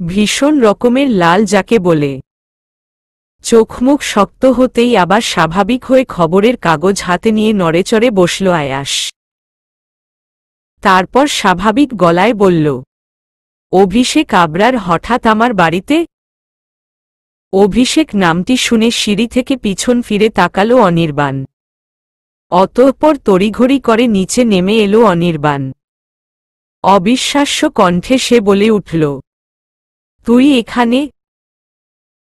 ভীষণ রকমের লাল, যাকে বলে। চোখমুখ শক্ত হতেই আবার স্বাভাবিক হয়ে খবরের কাগজ হাতে নিয়ে নড়েচড়ে বসল আয়াস। তারপর স্বাভাবিক গলায় বলল, অভিষেক আবরার হঠাৎ আমার বাড়িতে? অভিষেক নামটি শুনে সিঁড়ি থেকে পিছন ফিরে তাকালো অনির্বাণ। অতঃপর তড়িঘড়ি করে নিচে নেমে এলো অনির্বাণ। অবিশ্বাস্য কণ্ঠে সে বলে উঠল, তুই এখানে?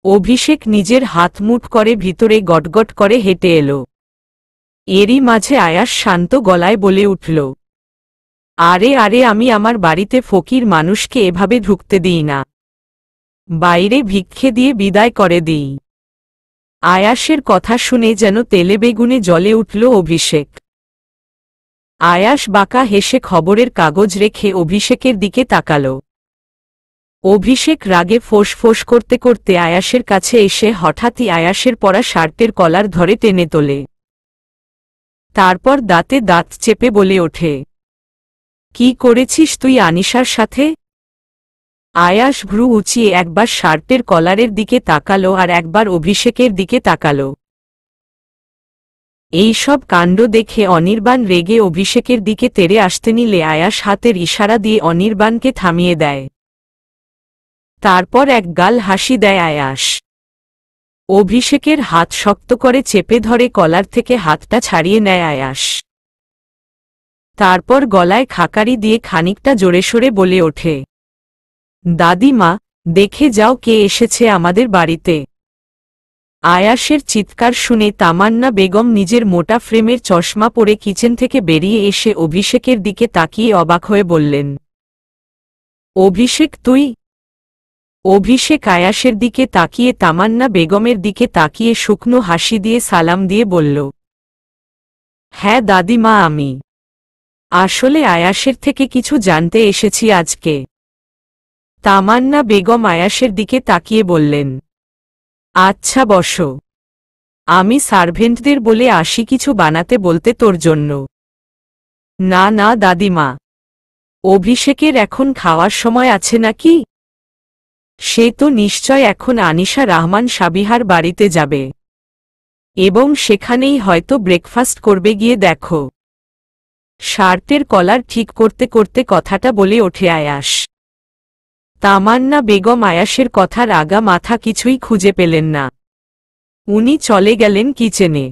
অভিষেক নিজের হাত মুঠ করে ভিতরে গটগট করে হেঁটে এলো। এরই মাঝে আয়াস শান্ত গলায় বলে উঠল, আরে আরে, আমি আমার বাড়িতে ফকির মানুষকে এভাবে ঢুকতে দিই না, বাইরে ভিক্ষে দিয়ে বিদায় করে দিই। আয়াসের কথা শুনে যেন তেলে বেগুনে জ্বলে উঠল অভিষেক। আয়াস বাঁকা হেসে খবরের কাগজ রেখে অভিষেকের দিকে তাকাল। অভিষেক রাগে ফোঁস ফোঁস করতে করতে আয়াসের কাছে এসে হঠাৎই আয়াসের পরা শার্টের কলার ধরে টেনে তোলে। তারপর দাঁতে দাঁত চেপে বলে ওঠে, কি করেছিস তুই আনিশার সাথে? আয়াস ভ্রু উঁচিয়ে একবার শার্টের কলারের দিকে তাকালো আর একবার অভিষেকের দিকে তাকালো। এই সব কাণ্ড দেখে অনির্বাণ রেগে অভিষেকের দিকে তেড়ে আসতে নিলে আয়াস হাতের ইশারা দিয়ে অনির্বাণকে থামিয়ে দেয়। তারপর এক গাল হাসি দেয় আয়াস। অভিষেকের হাত শক্ত করে চেপে ধরে কলার থেকে হাতটা ছাড়িয়ে নেয় আয়াস। তারপর গলায় খাকারি দিয়ে খানিকটা জোরে সোরে বলে ওঠে, দাদিমা, দেখে যাও কে এসেছে আমাদের বাড়িতে। আয়াসের চিৎকার শুনে তামান্না বেগম নিজের মোটা ফ্রেমের চশমা পরে কিচেন থেকে বেরিয়ে এসে অভিষেকের দিকে তাকিয়ে অবাক হয়ে বললেন, অভিষেক তুই? অভিষেক আয়াসের দিকে তাকিয়ে তামান্না বেগমের দিকে তাকিয়ে শুকনো হাসি দিয়ে সালাম দিয়ে বলল, হ্যাঁ দাদিমা, আমি আসলে আয়াসের থেকে কিছু জানতে এসেছি আজকে। তামান্না বেগম আয়াসের দিকে তাকিয়ে বললেন, আচ্ছা বসো, আমি সার্ভেন্টদের বলে আসি কিছু বানাতে বলতে তোর জন্য। না না দাদিমা, অভিষেকের এখন খাওয়ার সময় আছে নাকি? সে তো নিশ্চয় এখন আনিশা রহমান সাবিহার বাড়িতে যাবে এবং সেখানেই হয়তো ব্রেকফাস্ট করবে, গিয়ে দেখো। শার্টের কলার ঠিক করতে করতে কথাটা বলে ওঠে আয়াস। তামান্না বেগম আয়াসের কথার আগা মাথা কিছুই খুঁজে পেলেন না। উনি চলে গেলেন কিচেনে।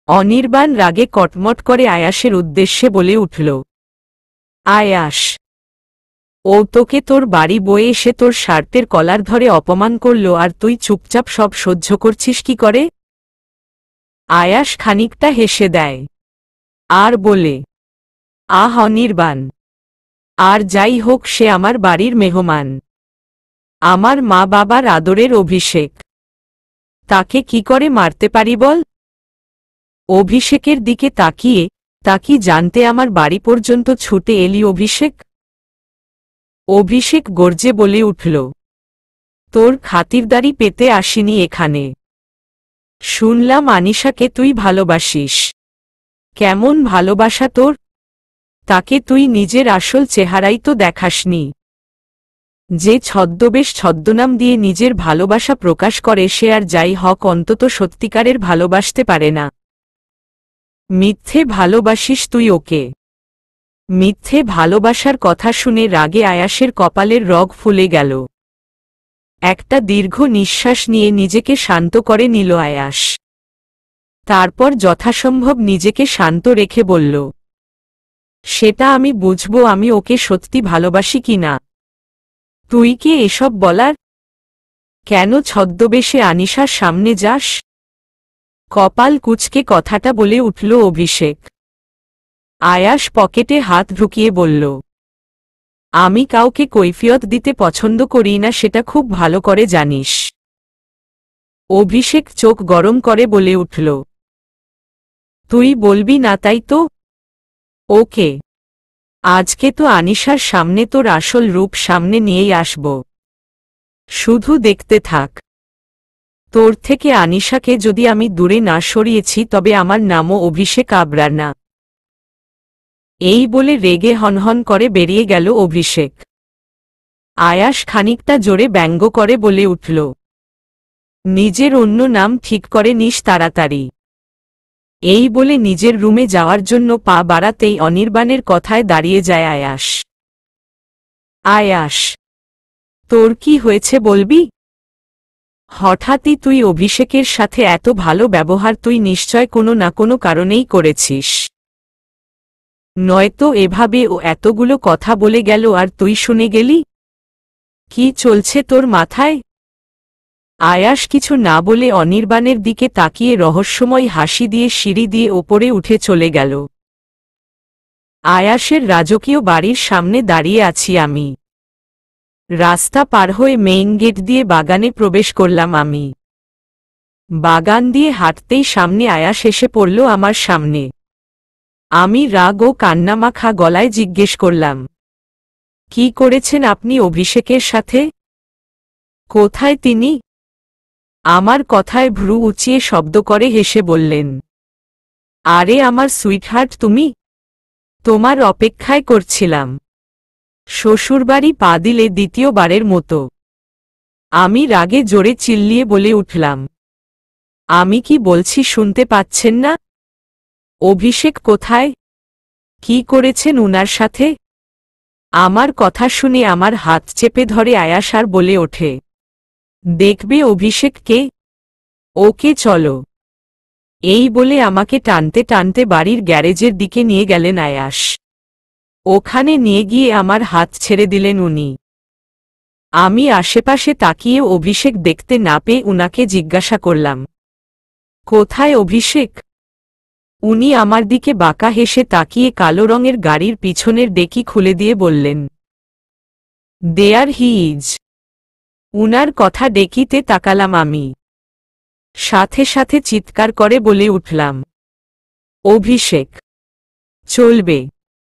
অনির্বাণ রাগে কটমট করে আয়াসের উদ্দেশ্যে বলে উঠল, আয়াস, ও তোকে তোর বাড়ি বয়ে এসে তোর শার্টের কলার ধরে অপমান করল আর তুই চুপচাপ সব সহ্য করছিস কি করে? আয়াস খানিকটা হেসে দেয় আর বলে, আহ অনির্বাণ, আর যাই হোক সে আমার বাড়ির মেহমান, আমার মা বাবার আদরের অভিষেক, তাকে কি করে মারতে পারি বল? অভিষেকের দিকে তাকিয়ে, তা কি জানতে আমার বাড়ি পর্যন্ত ছুটে এলি অভিষেক? অভিষেক গর্জে বলে উঠল, তোর খাতিরদারি পেতে আসিনি এখানে। শুনলাম আনিশাকে তুই ভালোবাসিস। কেমন ভালোবাসা তোর? তাকে তুই নিজের আসল চেহারাই তো দেখাসনি। যে ছদ্মবেশ ছদ্মনাম দিয়ে নিজের ভালোবাসা প্রকাশ করে সে আর যাই হক অন্তত সত্যিকারের ভালোবাসতে পারে না। মিথ্যে ভালোবাসিস তুই ওকে। মিথ্যে ভালোবাসার কথা শুনে রাগে আয়াসের কপালের রগ ফুলে গেল। একটা দীর্ঘ নিঃশ্বাস নিয়ে নিজেকে শান্ত করে নিল আয়াস। তারপর যথাসম্ভব নিজেকে শান্ত রেখে বলল, সেটা আমি বুঝব আমি ওকে সত্যি ভালোবাসি কিনা। তুই কি এসব বলার? কেন ছদ্মবেশে আনিশার সামনে যাস? কপাল কুঁচকে কথাটা বলে উঠল অভিষেক। আয়াস পকেটে হাত ঢুকিয়ে বলল, আমি কাউকে কৈফিয়ত দিতে পছন্দ করি না, সেটা খুব ভালো করে জানিস। অভিষেক চোখ গরম করে বলে উঠল, তুই বলবি না তাই তো? ওকে, আজকে তো আনিশার সামনে তোর আসল রূপ সামনে নিয়েই আসব। শুধু দেখতে থাক। তোর থেকে আনিশাকে যদি আমি দূরে না সরিয়েছি তবে আমার নামও অভিষেক আবরার না। এই বলে রেগে হনহন করে বেরিয়ে গেল অভিষেক। আয়াস খানিকটা জোরে ব্যঙ্গ করে বলে উঠল, নিজের অন্য নাম ঠিক করে নিস তাড়াতাড়ি। এই বলে নিজের রুমে যাওয়ার জন্য পা বাড়াতেই অনির্বাণের কথায় দাঁড়িয়ে যায় আয়াস। আয়াস, তোর কি হয়েছে বলবি? হঠাৎই তুই অভিষেকের সাথে এত ভালো ব্যবহার তুই নিশ্চয় কোনো না কোনো কারণেই করেছিস। নয়তো এভাবে ও এতগুলো কথা বলে গেল আর তুই শুনে গেলি? কি চলছে তোর মাথায়? আয়াস কিছু না বলে অনির্বাণের দিকে তাকিয়ে রহস্যময় হাসি দিয়ে সিঁড়ি দিয়ে ওপরে উঠে চলে গেল। আয়াসের রাজকীয় বাড়ির সামনে দাঁড়িয়ে আছি আমি। রাস্তা পার হয়ে মেইন গেট দিয়ে বাগানে প্রবেশ করলাম আমি। বাগান দিয়ে হাঁটতেই সামনে আয়াস এসে পড়ল আমার সামনে। আমি রাগ ও কান্নামাখা গলায় জিজ্ঞেস করলাম, কি করেছেন আপনি অভিষেকের সাথে? কোথায় তিনি? আমার কথায় ভ্রু উঁচিয়ে শব্দ করে হেসে বললেন, আরে আমার সুইটহার্ট তুমি, তোমার অপেক্ষায় করছিলাম। শ্বশুরবাড়ি পা দিলে দ্বিতীয়বারের মতো। আমি রাগে জোরে চিল্লিয়ে বলে উঠলাম, আমি কি বলছি শুনতে পাচ্ছেন না? অভিষেক কোথায়? কি করেছেন উনার সাথে? আমার কথা শুনে আমার হাত চেপে ধরে আয়াস আর বলে ওঠে, দেখবে অভিষেককে? ওকে চলো। এই বলে আমাকে টানতে টানতে বাড়ির গ্যারেজের দিকে নিয়ে গেলেন আয়াস। ওখানে নিয়ে গিয়ে আমার হাত ছেড়ে দিলেন উনি। আমি আশেপাশে তাকিয়ে অভিষেক দেখতে না পেয়ে উনাকে জিজ্ঞাসা করলাম, কোথায় অভিষেক? উনি আমার দিকে বাঁকা হেসে তাকিয়ে কালো রঙের গাড়ির পিছনের ডেকি খুলে দিয়ে বললেন, দেয়ার হি ইজ। উনার কথা ডেকিতে তাকালাম আমি। সাথে সাথে চিৎকার করে বলে উঠলাম, অভিষেক, চলবে।